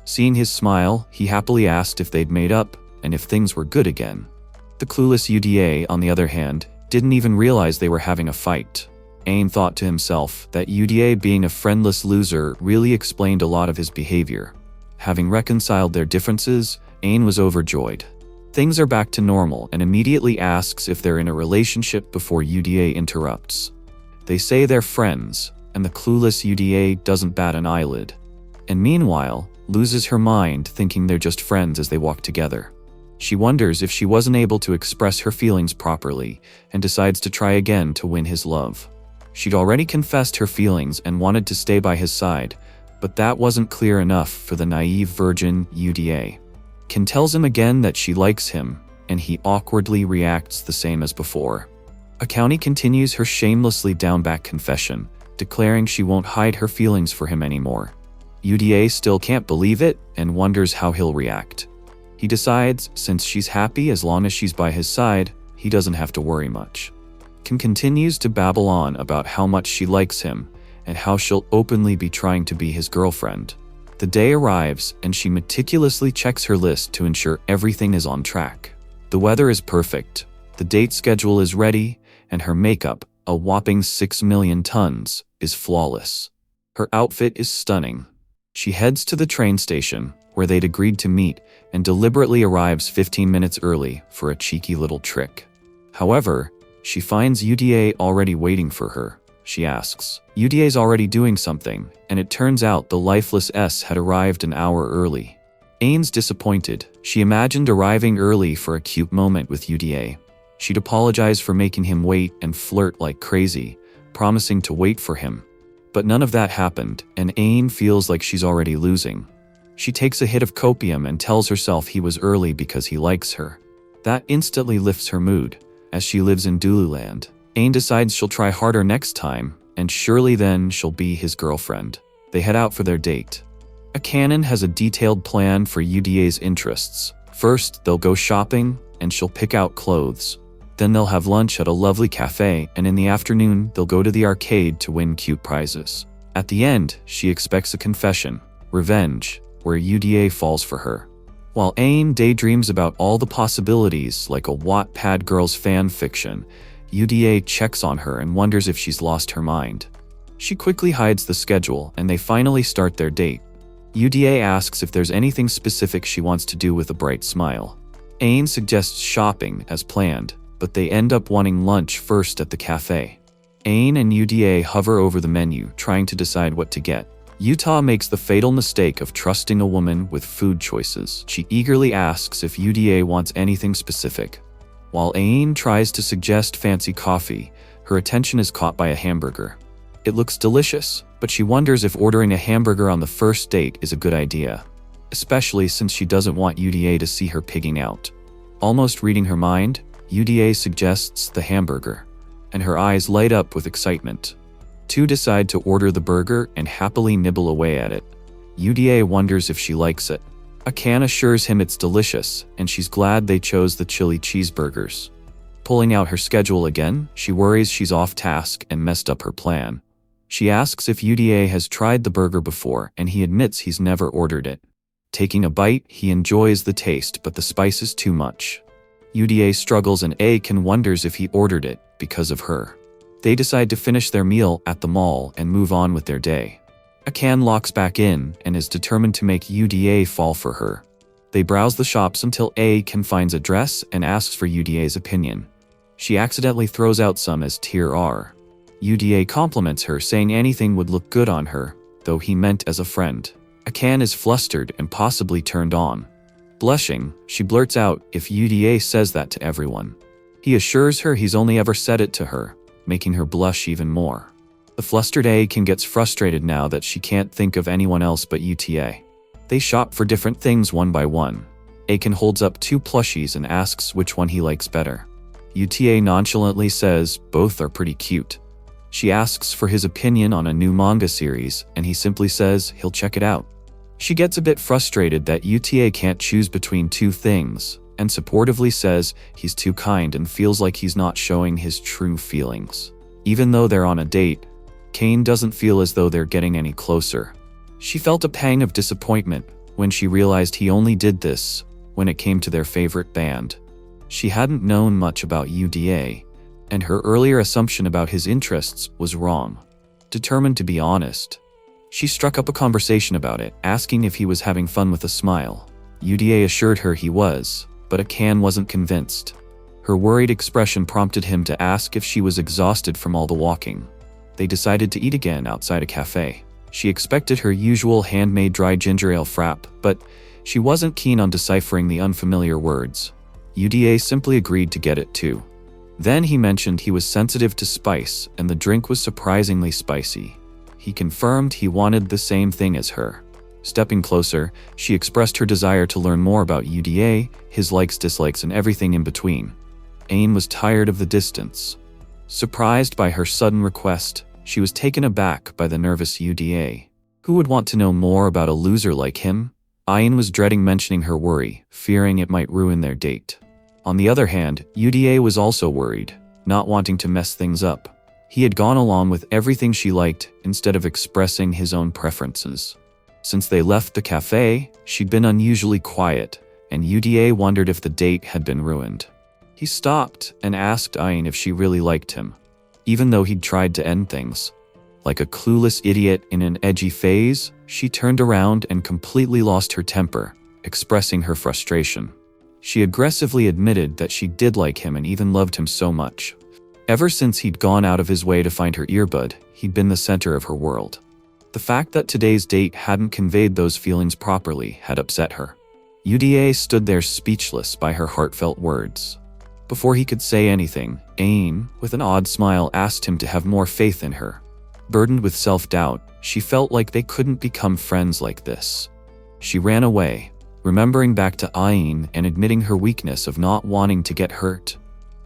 Seeing his smile, he happily asked if they'd made up and if things were good again. The clueless Uda, on the other hand, didn't even realize they were having a fight. Ain thought to himself that Uda being a friendless loser really explained a lot of his behavior. Having reconciled their differences, Ain was overjoyed. Things are back to normal and immediately asks if they're in a relationship before Uda interrupts. They say they're friends, and the clueless Uda doesn't bat an eyelid. And meanwhile, loses her mind thinking they're just friends as they walk together. She wonders if she wasn't able to express her feelings properly and decides to try again to win his love. She'd already confessed her feelings and wanted to stay by his side, but that wasn't clear enough for the naive virgin Uda. Ken tells him again that she likes him, and he awkwardly reacts the same as before. Akane continues her shamelessly down-back confession, declaring she won't hide her feelings for him anymore. Uda still can't believe it and wonders how he'll react. He decides, since she's happy as long as she's by his side, he doesn't have to worry much. Ken continues to babble on about how much she likes him and how she'll openly be trying to be his girlfriend. The day arrives and she meticulously checks her list to ensure everything is on track. The weather is perfect, the date schedule is ready, and her makeup, a whopping 6 million tons, is flawless. Her outfit is stunning. She heads to the train station, where they'd agreed to meet, and deliberately arrives 15 minutes early for a cheeky little trick. However, she finds Uda already waiting for her. She asks, Uda's already doing something, and it turns out the lifeless S had arrived an hour early. Ain's disappointed. She imagined arriving early for a cute moment with Uda. She'd apologize for making him wait and flirt like crazy, promising to wait for him. But none of that happened, and Ain feels like she's already losing. She takes a hit of copium and tells herself he was early because he likes her. That instantly lifts her mood. As she lives in Dululand, Ain decides she'll try harder next time, and surely then she'll be his girlfriend. They head out for their date. A canon has a detailed plan for Uda's interests. First, they'll go shopping, and she'll pick out clothes. Then they'll have lunch at a lovely cafe, and in the afternoon, they'll go to the arcade to win cute prizes. At the end, she expects a confession, revenge, where Uda falls for her. While Ain daydreams about all the possibilities like a Wattpad girl's fan fiction, Uda checks on her and wonders if she's lost her mind. She quickly hides the schedule, and they finally start their date. Uda asks if there's anything specific she wants to do with a bright smile. Ain suggests shopping as planned, but they end up wanting lunch first at the cafe. Ain and Uda hover over the menu, trying to decide what to get. Utah makes the fatal mistake of trusting a woman with food choices. She eagerly asks if Uda wants anything specific. While Ain tries to suggest fancy coffee, her attention is caught by a hamburger. It looks delicious, but she wonders if ordering a hamburger on the first date is a good idea, especially since she doesn't want Uda to see her pigging out. Almost reading her mind, Uda suggests the hamburger, and her eyes light up with excitement. Two decide to order the burger and happily nibble away at it. Uda wonders if she likes it. Akan assures him it's delicious, and she's glad they chose the chili cheeseburgers. Pulling out her schedule again, she worries she's off task and messed up her plan. She asks if Uda has tried the burger before, and he admits he's never ordered it. Taking a bite, he enjoys the taste, but the spice is too much. Uda struggles, and Akan wonders if he ordered it because of her. They decide to finish their meal at the mall and move on with their day. Akan locks back in and is determined to make Uda fall for her. They browse the shops until Akan finds a dress and asks for Uda's opinion. She accidentally throws out some as tier R. Uda compliments her, saying anything would look good on her, though he meant as a friend. Akan is flustered and possibly turned on. Blushing, she blurts out if Uda says that to everyone. He assures her he's only ever said it to her, making her blush even more. The flustered Akan gets frustrated now that she can't think of anyone else but Uta. They shop for different things one by one. Akan holds up two plushies and asks which one he likes better. Uta nonchalantly says both are pretty cute. She asks for his opinion on a new manga series, and he simply says he'll check it out. She gets a bit frustrated that Uta can't choose between two things, and supportively says he's too kind and feels like he's not showing his true feelings. Even though they're on a date, Kane doesn't feel as though they're getting any closer. She felt a pang of disappointment when she realized he only did this when it came to their favorite band. She hadn't known much about Uda, and her earlier assumption about his interests was wrong. Determined to be honest, she struck up a conversation about it, asking if he was having fun with a smile. Uda assured her he was, but Akan wasn't convinced. Her worried expression prompted him to ask if she was exhausted from all the walking. They decided to eat again outside a cafe. She expected her usual handmade dry ginger ale frap, but she wasn't keen on deciphering the unfamiliar words. Uda simply agreed to get it too. Then he mentioned he was sensitive to spice, and the drink was surprisingly spicy. He confirmed he wanted the same thing as her. Stepping closer, she expressed her desire to learn more about Uda, his likes, dislikes, and everything in between. Ain was tired of the distance. Surprised by her sudden request, she was taken aback by the nervous Uda. Who would want to know more about a loser like him? Ain was dreading mentioning her worry, fearing it might ruin their date. On the other hand, Uda was also worried, not wanting to mess things up. He had gone along with everything she liked instead of expressing his own preferences. Since they left the cafe, she'd been unusually quiet, and Uda wondered if the date had been ruined. He stopped and asked Ain if she really liked him, even though he'd tried to end things. Like a clueless idiot in an edgy phase, she turned around and completely lost her temper, expressing her frustration. She aggressively admitted that she did like him and even loved him so much. Ever since he'd gone out of his way to find her earbud, he'd been the center of her world. The fact that today's date hadn't conveyed those feelings properly had upset her. Uda stood there speechless by her heartfelt words. Before he could say anything, Ain, with an odd smile, asked him to have more faith in her. Burdened with self-doubt, she felt like they couldn't become friends like this. She ran away, remembering back to Ain and admitting her weakness of not wanting to get hurt.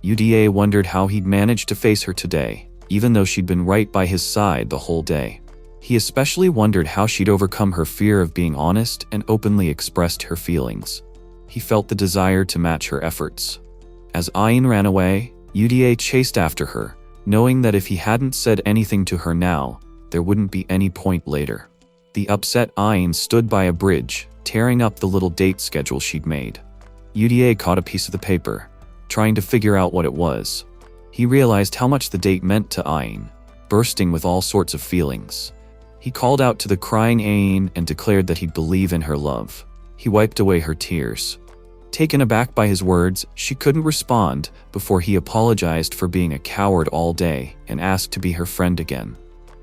Uda wondered how he'd managed to face her today, even though she'd been right by his side the whole day. He especially wondered how she'd overcome her fear of being honest and openly expressed her feelings. He felt the desire to match her efforts. As Ain ran away, Uda chased after her, knowing that if he hadn't said anything to her now, there wouldn't be any point later. The upset Ain stood by a bridge, tearing up the little date schedule she'd made. Uda caught a piece of the paper, trying to figure out what it was. He realized how much the date meant to Ain, bursting with all sorts of feelings. He called out to the crying Ain and declared that he'd believe in her love. He wiped away her tears. Taken aback by his words, she couldn't respond before he apologized for being a coward all day and asked to be her friend again.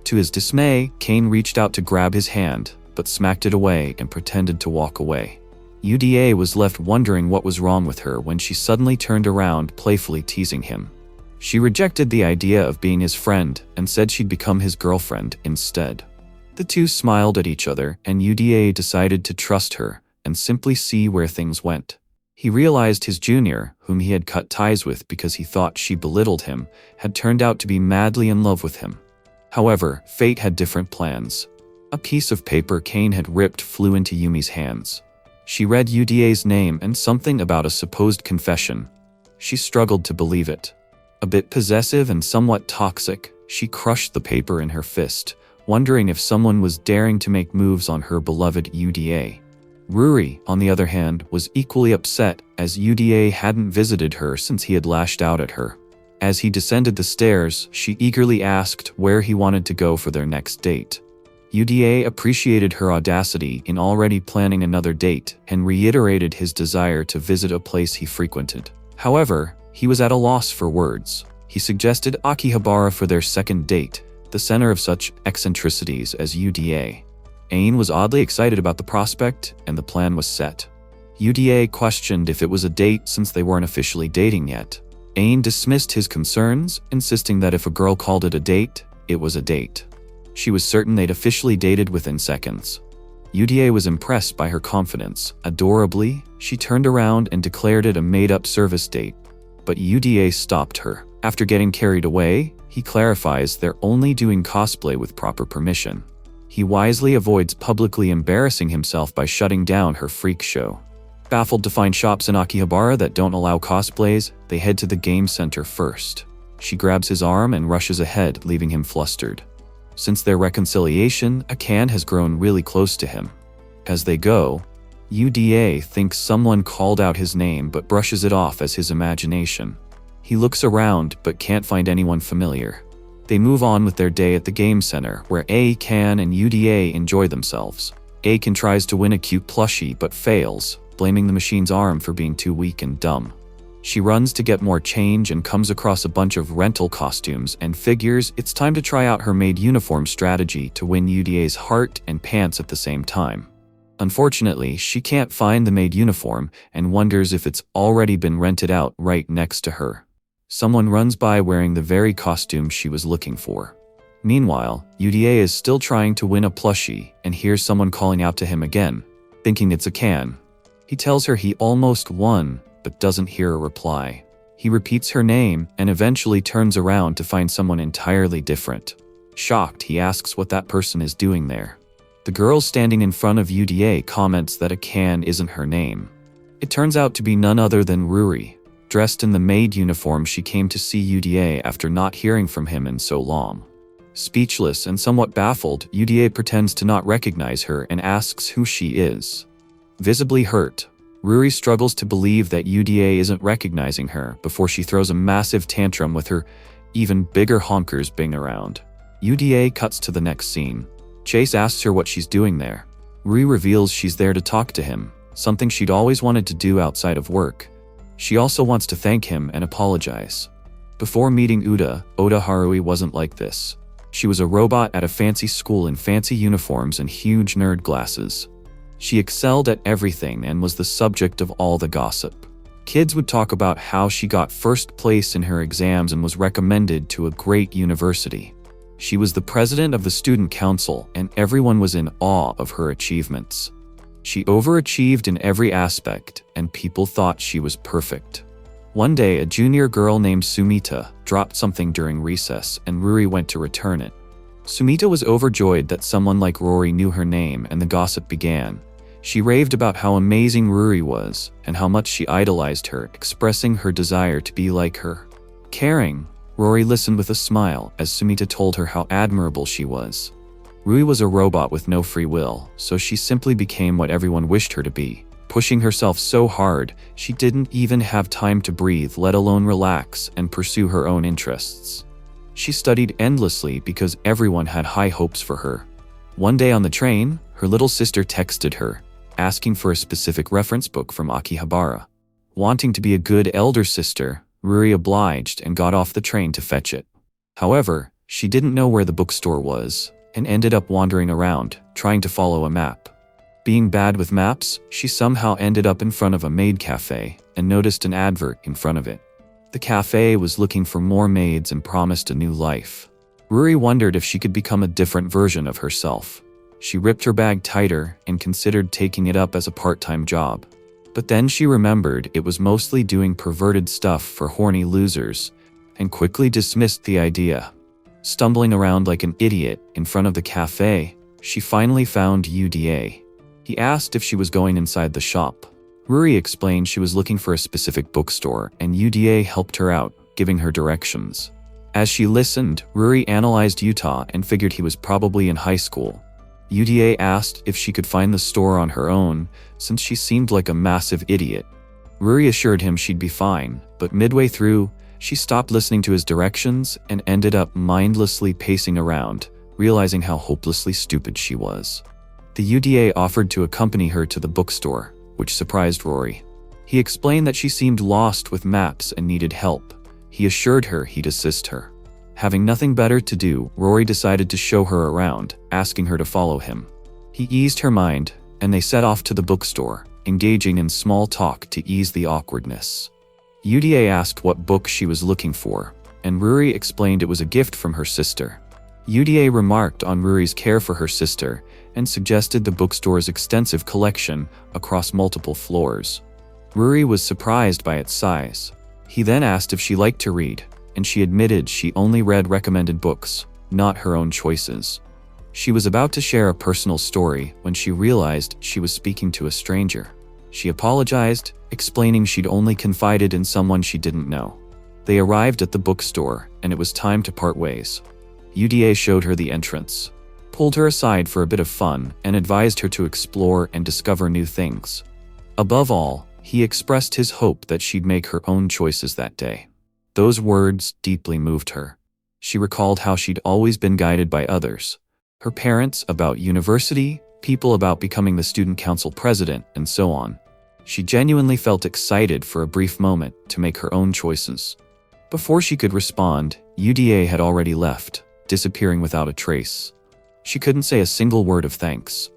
To his dismay, Kane reached out to grab his hand, but smacked it away and pretended to walk away. Uda was left wondering what was wrong with her when she suddenly turned around, playfully teasing him. She rejected the idea of being his friend and said she'd become his girlfriend instead. The two smiled at each other, and Uda decided to trust her and simply see where things went. He realized his junior, whom he had cut ties with because he thought she belittled him, had turned out to be madly in love with him. However, fate had different plans. A piece of paper Kane had ripped flew into Yumi's hands. She read Uda's name and something about a supposed confession. She struggled to believe it. A bit possessive and somewhat toxic, she crushed the paper in her fist, wondering if someone was daring to make moves on her beloved Uda. Ruri, on the other hand, was equally upset as Uda hadn't visited her since he had lashed out at her. As he descended the stairs, she eagerly asked where he wanted to go for their next date. Uda appreciated her audacity in already planning another date and reiterated his desire to visit a place he frequented. However, he was at a loss for words. He suggested Akihabara for their second date, the center of such eccentricities as Uda. Ain was oddly excited about the prospect, and the plan was set. Uda questioned if it was a date since they weren't officially dating yet. Ain dismissed his concerns, insisting that if a girl called it a date, it was a date. She was certain they'd officially dated within seconds. Uda was impressed by her confidence. Adorably, she turned around and declared it a made-up service date. But Uda stopped her. After getting carried away, he clarifies they're only doing cosplay with proper permission. He wisely avoids publicly embarrassing himself by shutting down her freak show. Baffled to find shops in Akihabara that don't allow cosplays, they head to the game center first. She grabs his arm and rushes ahead, leaving him flustered. Since their reconciliation, Akan has grown really close to him. As they go, Uda thinks someone called out his name but brushes it off as his imagination. He looks around but can't find anyone familiar. They move on with their day at the game center, where Akan and Uda enjoy themselves. Akan tries to win a cute plushie but fails, blaming the machine's arm for being too weak and dumb. She runs to get more change and comes across a bunch of rental costumes and figures it's time to try out her maid uniform strategy to win Uda's heart and pants at the same time. Unfortunately, she can't find the maid uniform and wonders if it's already been rented out right next to her. Someone runs by wearing the very costume she was looking for. Meanwhile, Uda is still trying to win a plushie and hears someone calling out to him again, thinking it's Akan. He tells her he almost won, but doesn't hear a reply. He repeats her name and eventually turns around to find someone entirely different. Shocked, he asks what that person is doing there. The girl standing in front of Uda comments that Akan isn't her name. It turns out to be none other than Ruri, dressed in the maid uniform she came to see Uda after not hearing from him in so long. Speechless and somewhat baffled, Uda pretends to not recognize her and asks who she is. Visibly hurt, Ruri struggles to believe that Uda isn't recognizing her before she throws a massive tantrum with her even bigger honkers being around. Uda cuts to the next scene. Chase asks her what she's doing there. Ruri reveals she's there to talk to him, something she'd always wanted to do outside of work. She also wants to thank him and apologize. Before meeting Oda Harui wasn't like this. She was a robot at a fancy school in fancy uniforms and huge nerd glasses. She excelled at everything and was the subject of all the gossip. Kids would talk about how she got first place in her exams and was recommended to a great university. She was the president of the student council, and everyone was in awe of her achievements. She overachieved in every aspect, and people thought she was perfect. One day, a junior girl named Sumita dropped something during recess, and Ruri went to return it. Sumita was overjoyed that someone like Rory knew her name, and the gossip began. She raved about how amazing Ruri was, and how much she idolized her, expressing her desire to be like her. Caring, Rory listened with a smile as Sumita told her how admirable she was. Ruri was a robot with no free will, so she simply became what everyone wished her to be, pushing herself so hard she didn't even have time to breathe, let alone relax and pursue her own interests. She studied endlessly because everyone had high hopes for her. One day on the train, her little sister texted her, asking for a specific reference book from Akihabara. Wanting to be a good elder sister, Ruri obliged and got off the train to fetch it. However, she didn't know where the bookstore was, and ended up wandering around, trying to follow a map. Being bad with maps, she somehow ended up in front of a maid cafe, and noticed an advert in front of it. The cafe was looking for more maids and promised a new life. Ruri wondered if she could become a different version of herself. She ripped her bag tighter and considered taking it up as a part-time job. But then she remembered it was mostly doing perverted stuff for horny losers, and quickly dismissed the idea. Stumbling around like an idiot in front of the cafe, she finally found Uda. He asked if she was going inside the shop. Ruri explained she was looking for a specific bookstore, and Uda helped her out, giving her directions. As she listened, Ruri analyzed Utah and figured he was probably in high school. Uda asked if she could find the store on her own, since she seemed like a massive idiot. Ruri assured him she'd be fine, but midway through, she stopped listening to his directions and ended up mindlessly pacing around, realizing how hopelessly stupid she was. The Uda offered to accompany her to the bookstore, which surprised Rory. He explained that she seemed lost with maps and needed help. He assured her he'd assist her. Having nothing better to do, Rory decided to show her around, asking her to follow him. He eased her mind, and they set off to the bookstore, engaging in small talk to ease the awkwardness. Uda asked what book she was looking for, and Ruri explained it was a gift from her sister. Uda remarked on Ruri's care for her sister, and suggested the bookstore's extensive collection across multiple floors. Ruri was surprised by its size. He then asked if she liked to read, and she admitted she only read recommended books, not her own choices. She was about to share a personal story when she realized she was speaking to a stranger. She apologized, explaining she'd only confided in someone she didn't know. They arrived at the bookstore, and it was time to part ways. Uda showed her the entrance, pulled her aside for a bit of fun, and advised her to explore and discover new things. Above all, he expressed his hope that she'd make her own choices that day. Those words deeply moved her. She recalled how she'd always been guided by others. Her parents about university, people about becoming the student council president, and so on. She genuinely felt excited for a brief moment to make her own choices. Before she could respond, Uda had already left, disappearing without a trace. She couldn't say a single word of thanks.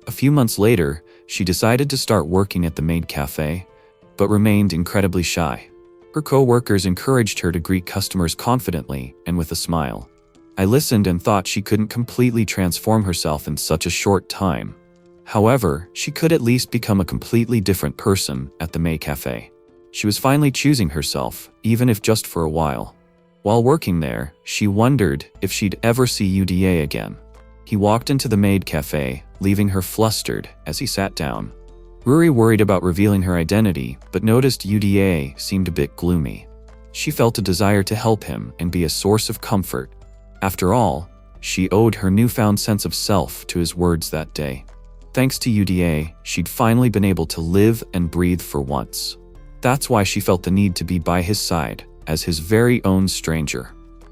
A few months later, she decided to start working at the maid cafe, but remained incredibly shy. Her co-workers encouraged her to greet customers confidently and with a smile. I listened and thought she couldn't completely transform herself in such a short time. However, she could at least become a completely different person at the maid cafe. She was finally choosing herself, even if just for a while. While working there, she wondered if she'd ever see Uda again. He walked into the maid cafe, leaving her flustered as he sat down. Ruri worried about revealing her identity, but noticed Uda seemed a bit gloomy. She felt a desire to help him and be a source of comfort. After all, she owed her newfound sense of self to his words that day. Thanks to Uda, she'd finally been able to live and breathe for once. That's why she felt the need to be by his side, as his very own stranger.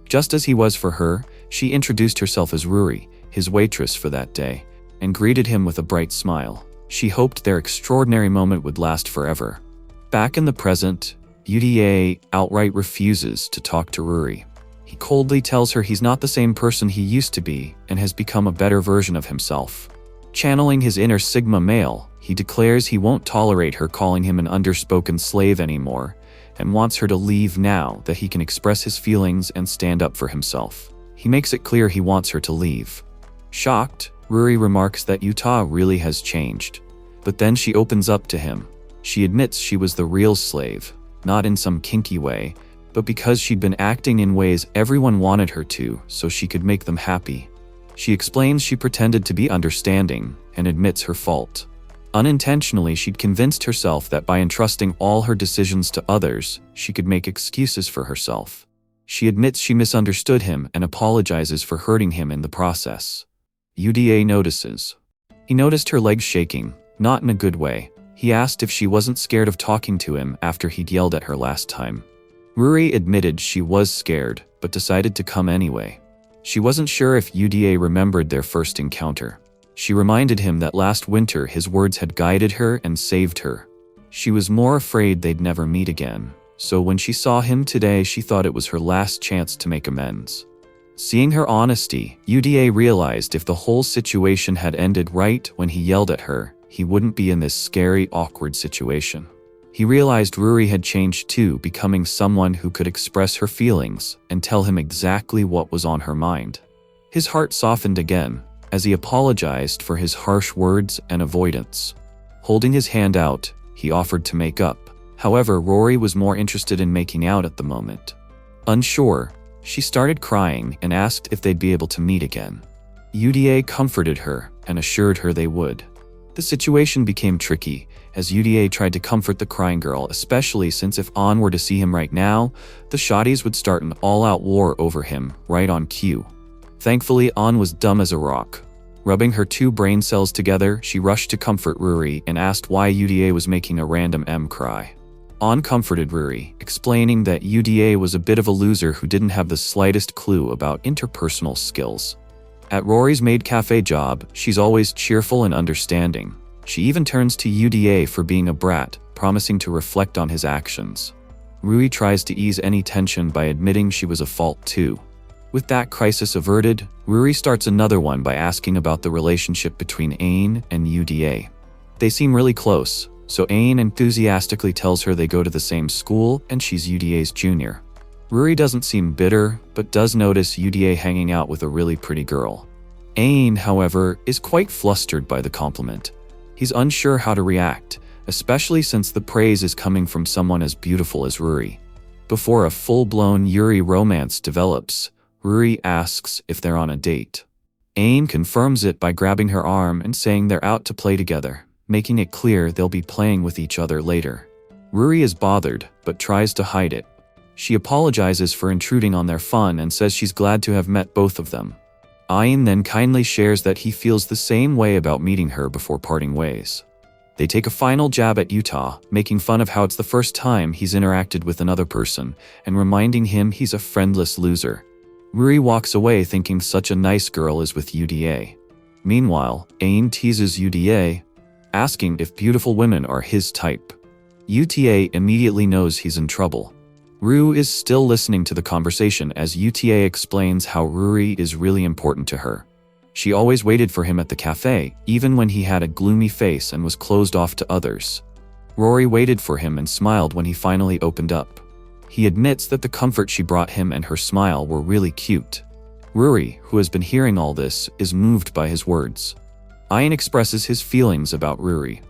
Just as he was for her, she introduced herself as Ruri, his waitress for that day, and greeted him with a bright smile. She hoped their extraordinary moment would last forever. Back in the present, Uda outright refuses to talk to Ruri. He coldly tells her he's not the same person he used to be and has become a better version of himself. Channeling his inner Sigma male, he declares he won't tolerate her calling him an underspoken slave anymore, and wants her to leave now that he can express his feelings and stand up for himself. He makes it clear he wants her to leave. Shocked, Ruri remarks that Yuta really has changed. But then she opens up to him. She admits she was the real slave, not in some kinky way, but because she'd been acting in ways everyone wanted her to so she could make them happy. She explains she pretended to be understanding and admits her fault. Unintentionally, she'd convinced herself that by entrusting all her decisions to others, she could make excuses for herself. She admits she misunderstood him and apologizes for hurting him in the process. Uda notices. He noticed her legs shaking, not in a good way. He asked if she wasn't scared of talking to him after he'd yelled at her last time. Ruri admitted she was scared, but decided to come anyway. She wasn't sure if Uda remembered their first encounter. She reminded him that last winter his words had guided her and saved her. She was more afraid they'd never meet again, so when she saw him today she thought it was her last chance to make amends. Seeing her honesty, Uda realized if the whole situation had ended right when he yelled at her, he wouldn't be in this scary, awkward situation. He realized Ruri had changed too, becoming someone who could express her feelings and tell him exactly what was on her mind. His heart softened again, as he apologized for his harsh words and avoidance. Holding his hand out, he offered to make up. However, Rory was more interested in making out at the moment. Unsure, she started crying and asked if they'd be able to meet again. Uda comforted her and assured her they would. The situation became tricky, as Uda tried to comfort the crying girl, especially since if An were to see him right now, the shotties would start an all-out war over him, right on cue. Thankfully, An was dumb as a rock. Rubbing her two brain cells together, she rushed to comfort Ruri and asked why Uda was making a random M cry. An comforted Ruri, explaining that Uda was a bit of a loser who didn't have the slightest clue about interpersonal skills. At Rory's maid cafe job, she's always cheerful and understanding. She even turns to Uda for being a brat, promising to reflect on his actions. Rui tries to ease any tension by admitting she was a fault too. With that crisis averted, Ruri starts another one by asking about the relationship between Ain and Uda. They seem really close, so Ain enthusiastically tells her they go to the same school and she's Uda's junior. Ruri doesn't seem bitter, but does notice Uda hanging out with a really pretty girl. Ain, however, is quite flustered by the compliment. He's unsure how to react, especially since the praise is coming from someone as beautiful as Ruri. Before a full-blown Yuri romance develops, Ruri asks if they're on a date. Ain confirms it by grabbing her arm and saying they're out to play together, making it clear they'll be playing with each other later. Ruri is bothered, but tries to hide it. She apologizes for intruding on their fun and says she's glad to have met both of them. Ain then kindly shares that he feels the same way about meeting her before parting ways. They take a final jab at Yuta, making fun of how it's the first time he's interacted with another person, and reminding him he's a friendless loser. Ruri walks away thinking such a nice girl is with Uda. Meanwhile, Ain teases Uda, asking if beautiful women are his type. Uta immediately knows he's in trouble. Ru is still listening to the conversation as Uta explains how Ruri is really important to her. She always waited for him at the cafe, even when he had a gloomy face and was closed off to others. Rory waited for him and smiled when he finally opened up. He admits that the comfort she brought him and her smile were really cute. Ruri, who has been hearing all this, is moved by his words. Ain expresses his feelings about Ruri.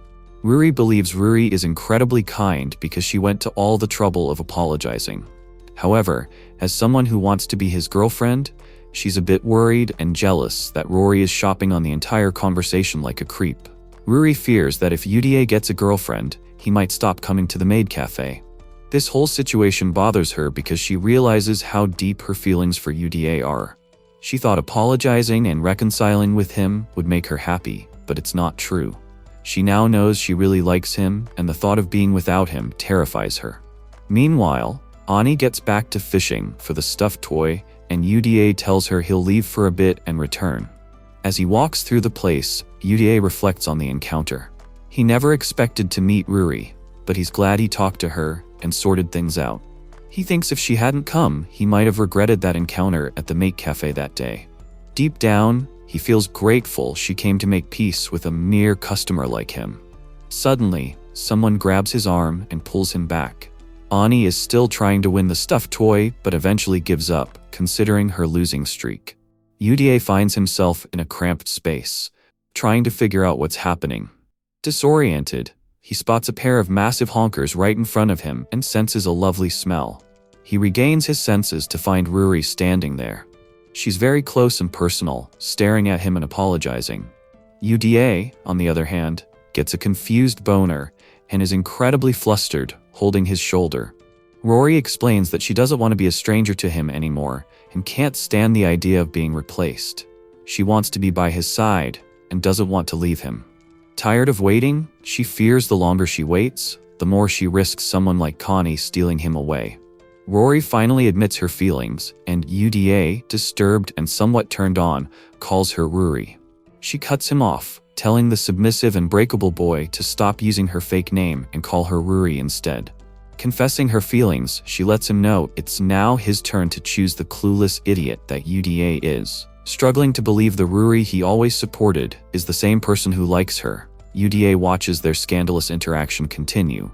Ruri believes Ruri is incredibly kind because she went to all the trouble of apologizing. However, as someone who wants to be his girlfriend, she's a bit worried and jealous that Rory is shopping on the entire conversation like a creep. Ruri fears that if Uda gets a girlfriend, he might stop coming to the maid cafe. This whole situation bothers her because she realizes how deep her feelings for Uda are. She thought apologizing and reconciling with him would make her happy, but it's not true. She now knows she really likes him, and the thought of being without him terrifies her. Meanwhile, Ani gets back to fishing for the stuffed toy, and Uda tells her he'll leave for a bit and return. As he walks through the place, Uda reflects on the encounter. He never expected to meet Ruri, but he's glad he talked to her and sorted things out. He thinks if she hadn't come, he might have regretted that encounter at the mate cafe that day. Deep down, he He feels grateful she came to make peace with a mere customer like him. Suddenly, someone grabs his arm and pulls him back. Ani is still trying to win the stuffed toy, but eventually gives up, considering her losing streak. Uda finds himself in a cramped space, trying to figure out what's happening. Disoriented, he spots a pair of massive honkers right in front of him and senses a lovely smell. He regains his senses to find Ruri standing there. She's very close and personal, staring at him and apologizing. Uda, on the other hand, gets a confused boner and is incredibly flustered, holding his shoulder. Rory explains that she doesn't want to be a stranger to him anymore and can't stand the idea of being replaced. She wants to be by his side and doesn't want to leave him. Tired of waiting, she fears the longer she waits, the more she risks someone like Connie stealing him away. Rory finally admits her feelings, and Uda, disturbed and somewhat turned on, calls her Ruri. She cuts him off, telling the submissive and breakable boy to stop using her fake name and call her Ruri instead. Confessing her feelings, she lets him know it's now his turn to choose the clueless idiot that Uda is. Struggling to believe the Ruri he always supported is the same person who likes her, Uda watches their scandalous interaction continue.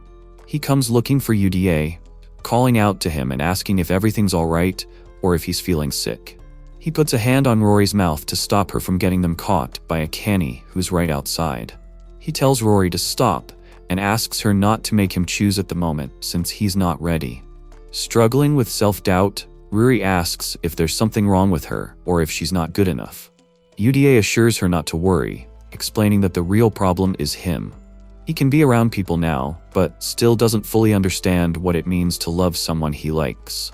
He comes looking for Uda, calling out to him and asking if everything's alright or if he's feeling sick. He puts a hand on Rory's mouth to stop her from getting them caught by a canny who's right outside. He tells Rory to stop and asks her not to make him choose at the moment since he's not ready. Struggling with self-doubt, Ruri asks if there's something wrong with her or if she's not good enough. Uda assures her not to worry, explaining that the real problem is him. He can be around people now, but still doesn't fully understand what it means to love someone he likes.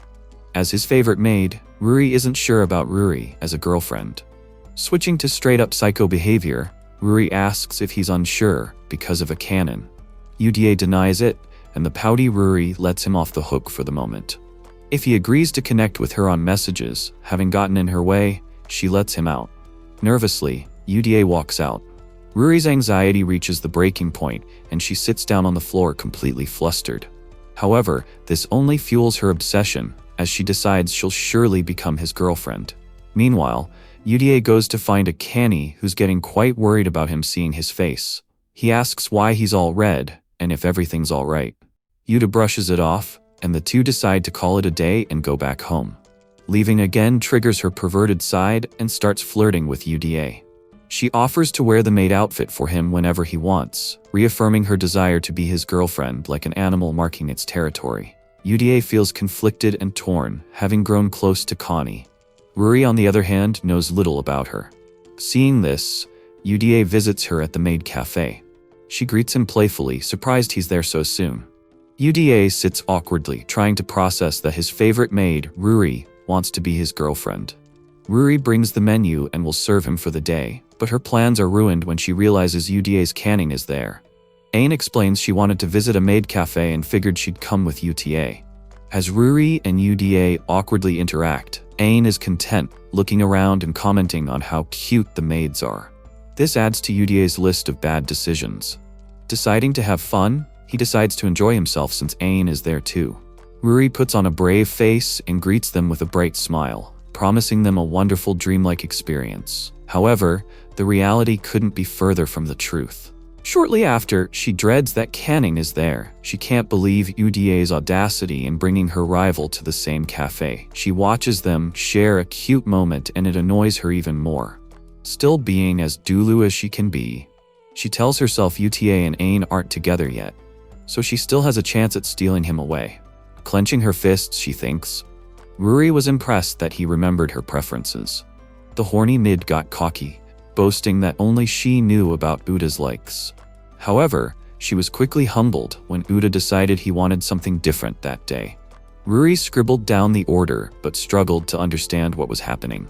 As his favorite maid, Ruri isn't sure about Ruri as a girlfriend. Switching to straight-up psycho behavior, Ruri asks if he's unsure because of a canon. Uda denies it, and the pouty Ruri lets him off the hook for the moment. If he agrees to connect with her on messages, having gotten in her way, she lets him out. Nervously, Uda walks out. Ruri's anxiety reaches the breaking point, and she sits down on the floor completely flustered. However, this only fuels her obsession, as she decides she'll surely become his girlfriend. Meanwhile, Uda goes to find a canny who's getting quite worried about him seeing his face. He asks why he's all red, and if everything's alright. Uda brushes it off, and the two decide to call it a day and go back home. Leaving again triggers her perverted side and starts flirting with Uda. She offers to wear the maid outfit for him whenever he wants, reaffirming her desire to be his girlfriend like an animal marking its territory. Uda feels conflicted and torn, having grown close to Connie. Ruri, on the other hand, knows little about her. Seeing this, Uda visits her at the maid cafe. She greets him playfully, surprised he's there so soon. Uda sits awkwardly, trying to process that his favorite maid, Ruri, wants to be his girlfriend. Ruri brings the menu and will serve him for the day, but her plans are ruined when she realizes Uda's canning is there. Ain explains she wanted to visit a maid cafe and figured she'd come with Uta. As Ruri and Uda awkwardly interact, Ain is content, looking around and commenting on how cute the maids are. This adds to Uda's list of bad decisions. Deciding to have fun, he decides to enjoy himself since Ain is there too. Ruri puts on a brave face and greets them with a bright smile, promising them a wonderful dreamlike experience. However, the reality couldn't be further from the truth. Shortly after, she dreads that Canning is there. She can't believe Uda's audacity in bringing her rival to the same cafe. She watches them share a cute moment and it annoys her even more. Still being as Dulu as she can be, she tells herself Uta and Ain aren't together yet, so she still has a chance at stealing him away. Clenching her fists, she thinks. Ruri was impressed that he remembered her preferences. The horny mid got cocky, boasting that only she knew about Uda's likes. However, she was quickly humbled when Uda decided he wanted something different that day. Ruri scribbled down the order but struggled to understand what was happening.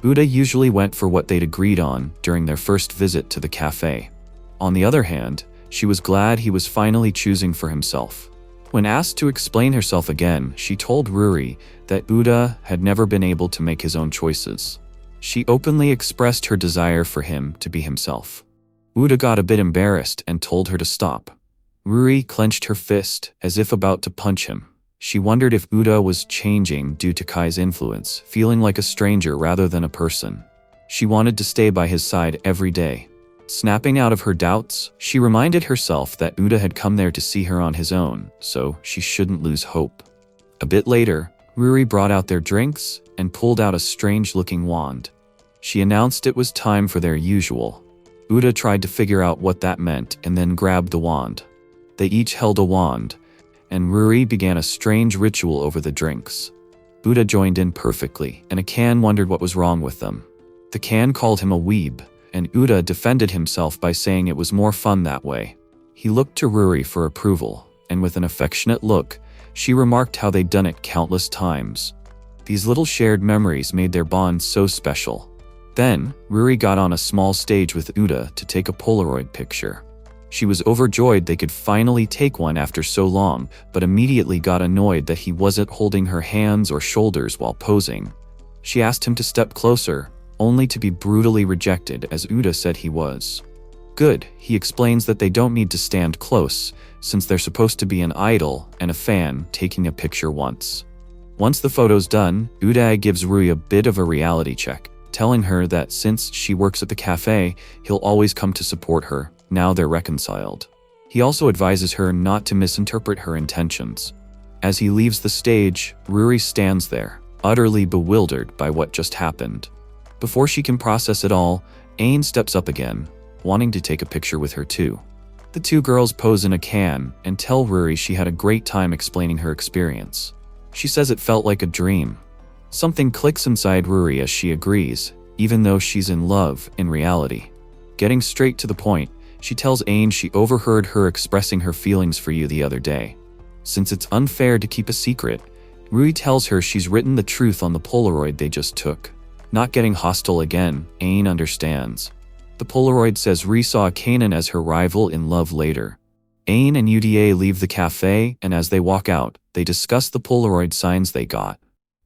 Uda usually went for what they'd agreed on during their first visit to the cafe. On the other hand, she was glad he was finally choosing for himself. When asked to explain herself again, she told Ruri that Uda had never been able to make his own choices. She openly expressed her desire for him to be himself. Uda got a bit embarrassed and told her to stop. Ruri clenched her fist as if about to punch him. She wondered if Uda was changing due to Kai's influence, feeling like a stranger rather than a person. She wanted to stay by his side every day. Snapping out of her doubts, she reminded herself that Uda had come there to see her on his own, so she shouldn't lose hope. A bit later, Ruri brought out their drinks and pulled out a strange-looking wand. She announced it was time for their usual. Uda tried to figure out what that meant and then grabbed the wand. They each held a wand, and Ruri began a strange ritual over the drinks. Uda joined in perfectly, and Akan wondered what was wrong with them. The Kan called him a weeb, and Uda defended himself by saying it was more fun that way. He looked to Ruri for approval, and with an affectionate look, she remarked how they'd done it countless times. These little shared memories made their bond so special. Then, Ruri got on a small stage with Uda to take a Polaroid picture. She was overjoyed they could finally take one after so long, but immediately got annoyed that he wasn't holding her hands or shoulders while posing. She asked him to step closer, only to be brutally rejected as Uda said he was. Good, he explains that they don't need to stand close, since they're supposed to be an idol and a fan taking a picture once. Once the photo's done, Uda gives Ruri a bit of a reality check, telling her that since she works at the cafe, he'll always come to support her. Now they're reconciled. He also advises her not to misinterpret her intentions. As he leaves the stage, Ruri stands there, utterly bewildered by what just happened. Before she can process it all, Ain steps up again, wanting to take a picture with her too. The two girls pose in a can and tell Ruri she had a great time explaining her experience. She says it felt like a dream. Something clicks inside Ruri as she agrees, even though she's in love in reality. Getting straight to the point, she tells Ain she overheard her expressing her feelings for you the other day. Since it's unfair to keep a secret, Ruri tells her she's written the truth on the Polaroid they just took. Not getting hostile again, Ain understands. The Polaroid says Ruri saw Kanan as her rival in love later. Ain and Uda leave the cafe, and as they walk out, they discuss the Polaroid signs they got.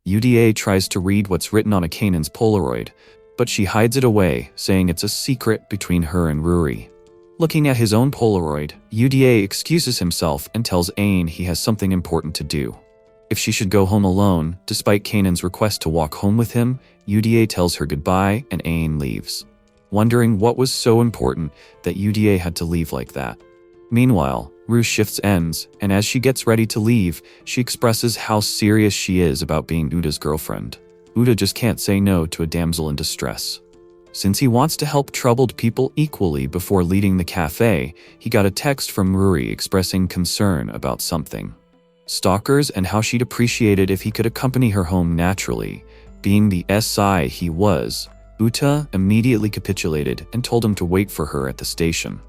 Uda tries to read what's written on Kanan's Polaroid, but she hides it away, saying it's a secret between her and Ruri. Looking at his own Polaroid, Uda excuses himself and tells Ain he has something important to do. If she should go home alone, despite Kanan's request to walk home with him, Uda tells her goodbye and Ain leaves. Wondering what was so important that Uda had to leave like that. Meanwhile, Ru's shift ends, and as she gets ready to leave, she expresses how serious she is about being Uda's girlfriend. Uda just can't say no to a damsel in distress. Since he wants to help troubled people equally before leaving the cafe, he got a text from Ruri expressing concern about something. Stalkers and how she'd appreciate it if he could accompany her home naturally. Being the SI he was, Uta immediately capitulated and told him to wait for her at the station.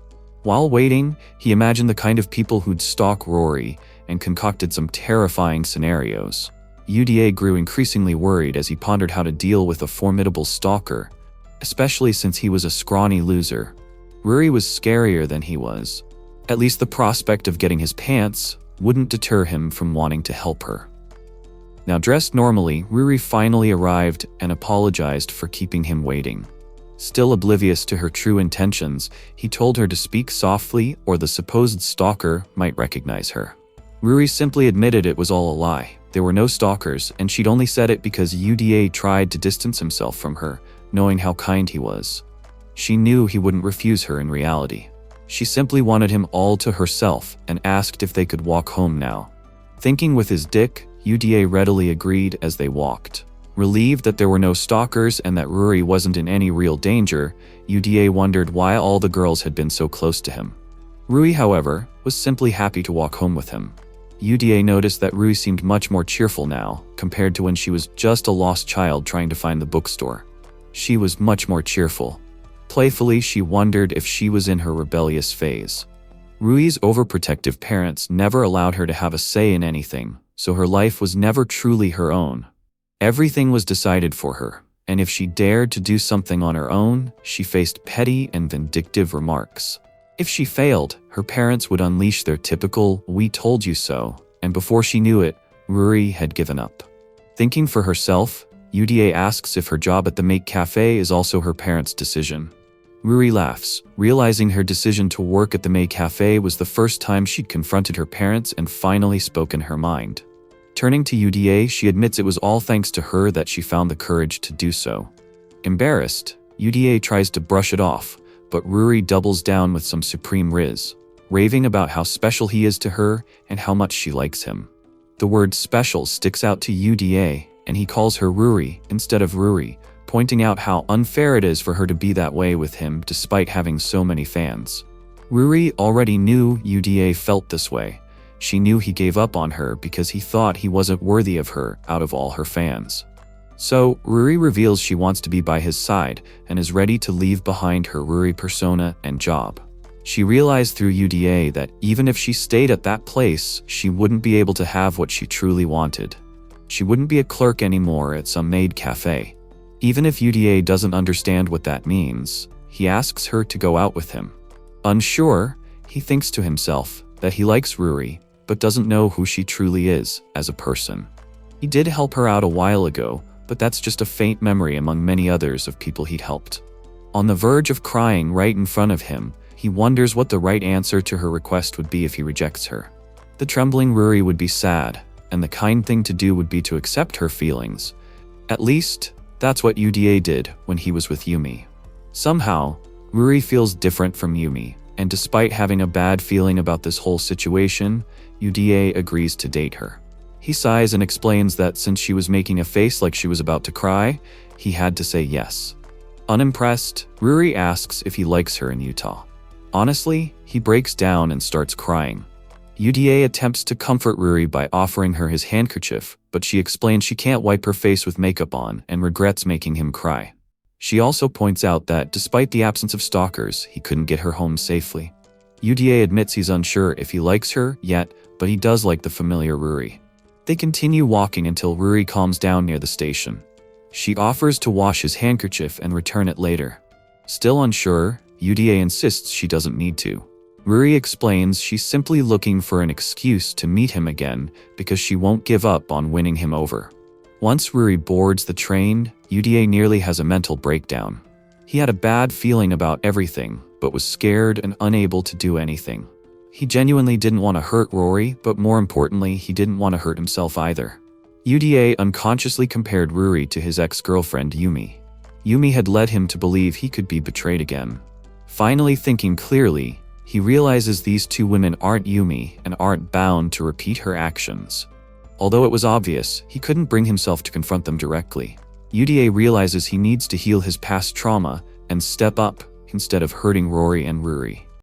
While waiting, he imagined the kind of people who'd stalk Rory and concocted some terrifying scenarios. Uda grew increasingly worried as he pondered how to deal with a formidable stalker, especially since he was a scrawny loser. Ruri was scarier than he was. At least the prospect of getting his pants wouldn't deter him from wanting to help her. Now dressed normally, Ruri finally arrived and apologized for keeping him waiting. Still oblivious to her true intentions, he told her to speak softly or the supposed stalker might recognize her. Ruri simply admitted it was all a lie. There were no stalkers, and she'd only said it because Uda tried to distance himself from her, knowing how kind he was. She knew he wouldn't refuse her in reality. She simply wanted him all to herself and asked if they could walk home now. Thinking with his dick, Uda readily agreed as they walked. Relieved that there were no stalkers and that Ruri wasn't in any real danger, Uda wondered why all the girls had been so close to him. Ruri, however, was simply happy to walk home with him. Uda noticed that Ruri seemed much more cheerful now, compared to when she was just a lost child trying to find the bookstore. She was much more cheerful. Playfully, she wondered if she was in her rebellious phase. Rui's overprotective parents never allowed her to have a say in anything, so her life was never truly her own. Everything was decided for her, and if she dared to do something on her own, she faced petty and vindictive remarks. If she failed, her parents would unleash their typical, "we told you so," and before she knew it, Ruri had given up. Thinking for herself, Uda asks if her job at the Make Cafe is also her parents' decision. Ruri laughs, realizing her decision to work at the Make Cafe was the first time she'd confronted her parents and finally spoken her mind. Turning to Uda, she admits it was all thanks to her that she found the courage to do so. Embarrassed, Uda tries to brush it off, but Ruri doubles down with some supreme riz, raving about how special he is to her and how much she likes him. The word special sticks out to Uda, and he calls her Ruri instead of Ruri, pointing out how unfair it is for her to be that way with him despite having so many fans. Ruri already knew Uda felt this way. She knew he gave up on her because he thought he wasn't worthy of her out of all her fans. So, Ruri reveals she wants to be by his side and is ready to leave behind her Ruri persona and job. She realized through Uda that even if she stayed at that place, she wouldn't be able to have what she truly wanted. She wouldn't be a clerk anymore at some maid cafe. Even if Uda doesn't understand what that means, he asks her to go out with him. Unsure, he thinks to himself that he likes Ruri, but doesn't know who she truly is as a person. He did help her out a while ago, but that's just a faint memory among many others of people he'd helped. On the verge of crying right in front of him, he wonders what the right answer to her request would be if he rejects her. The trembling Ruri would be sad, and the kind thing to do would be to accept her feelings. At least, that's what Uda did when he was with Yumi. Somehow, Ruri feels different from Yumi, and despite having a bad feeling about this whole situation, Uda agrees to date her. He sighs and explains that since she was making a face like she was about to cry, he had to say yes. Unimpressed, Ruri asks if he likes her in Utah. Honestly, he breaks down and starts crying. Uda attempts to comfort Ruri by offering her his handkerchief, but she explains she can't wipe her face with makeup on and regrets making him cry. She also points out that despite the absence of stalkers, he couldn't get her home safely. Uda admits he's unsure if he likes her yet, but he does like the familiar Ruri. They continue walking until Ruri calms down near the station. She offers to wash his handkerchief and return it later. Still unsure, Uda insists she doesn't need to. Ruri explains she's simply looking for an excuse to meet him again because she won't give up on winning him over. Once Ruri boards the train, Uda nearly has a mental breakdown. He had a bad feeling about everything, but was scared and unable to do anything. He genuinely didn't want to hurt Rory, but more importantly, he didn't want to hurt himself either. Uda unconsciously compared Ruri to his ex-girlfriend Yumi. Yumi had led him to believe he could be betrayed again. Finally thinking clearly, he realizes these two women aren't Yumi and aren't bound to repeat her actions. Although it was obvious, he couldn't bring himself to confront them directly. Uda realizes he needs to heal his past trauma and step up instead of hurting Rory and Ruri.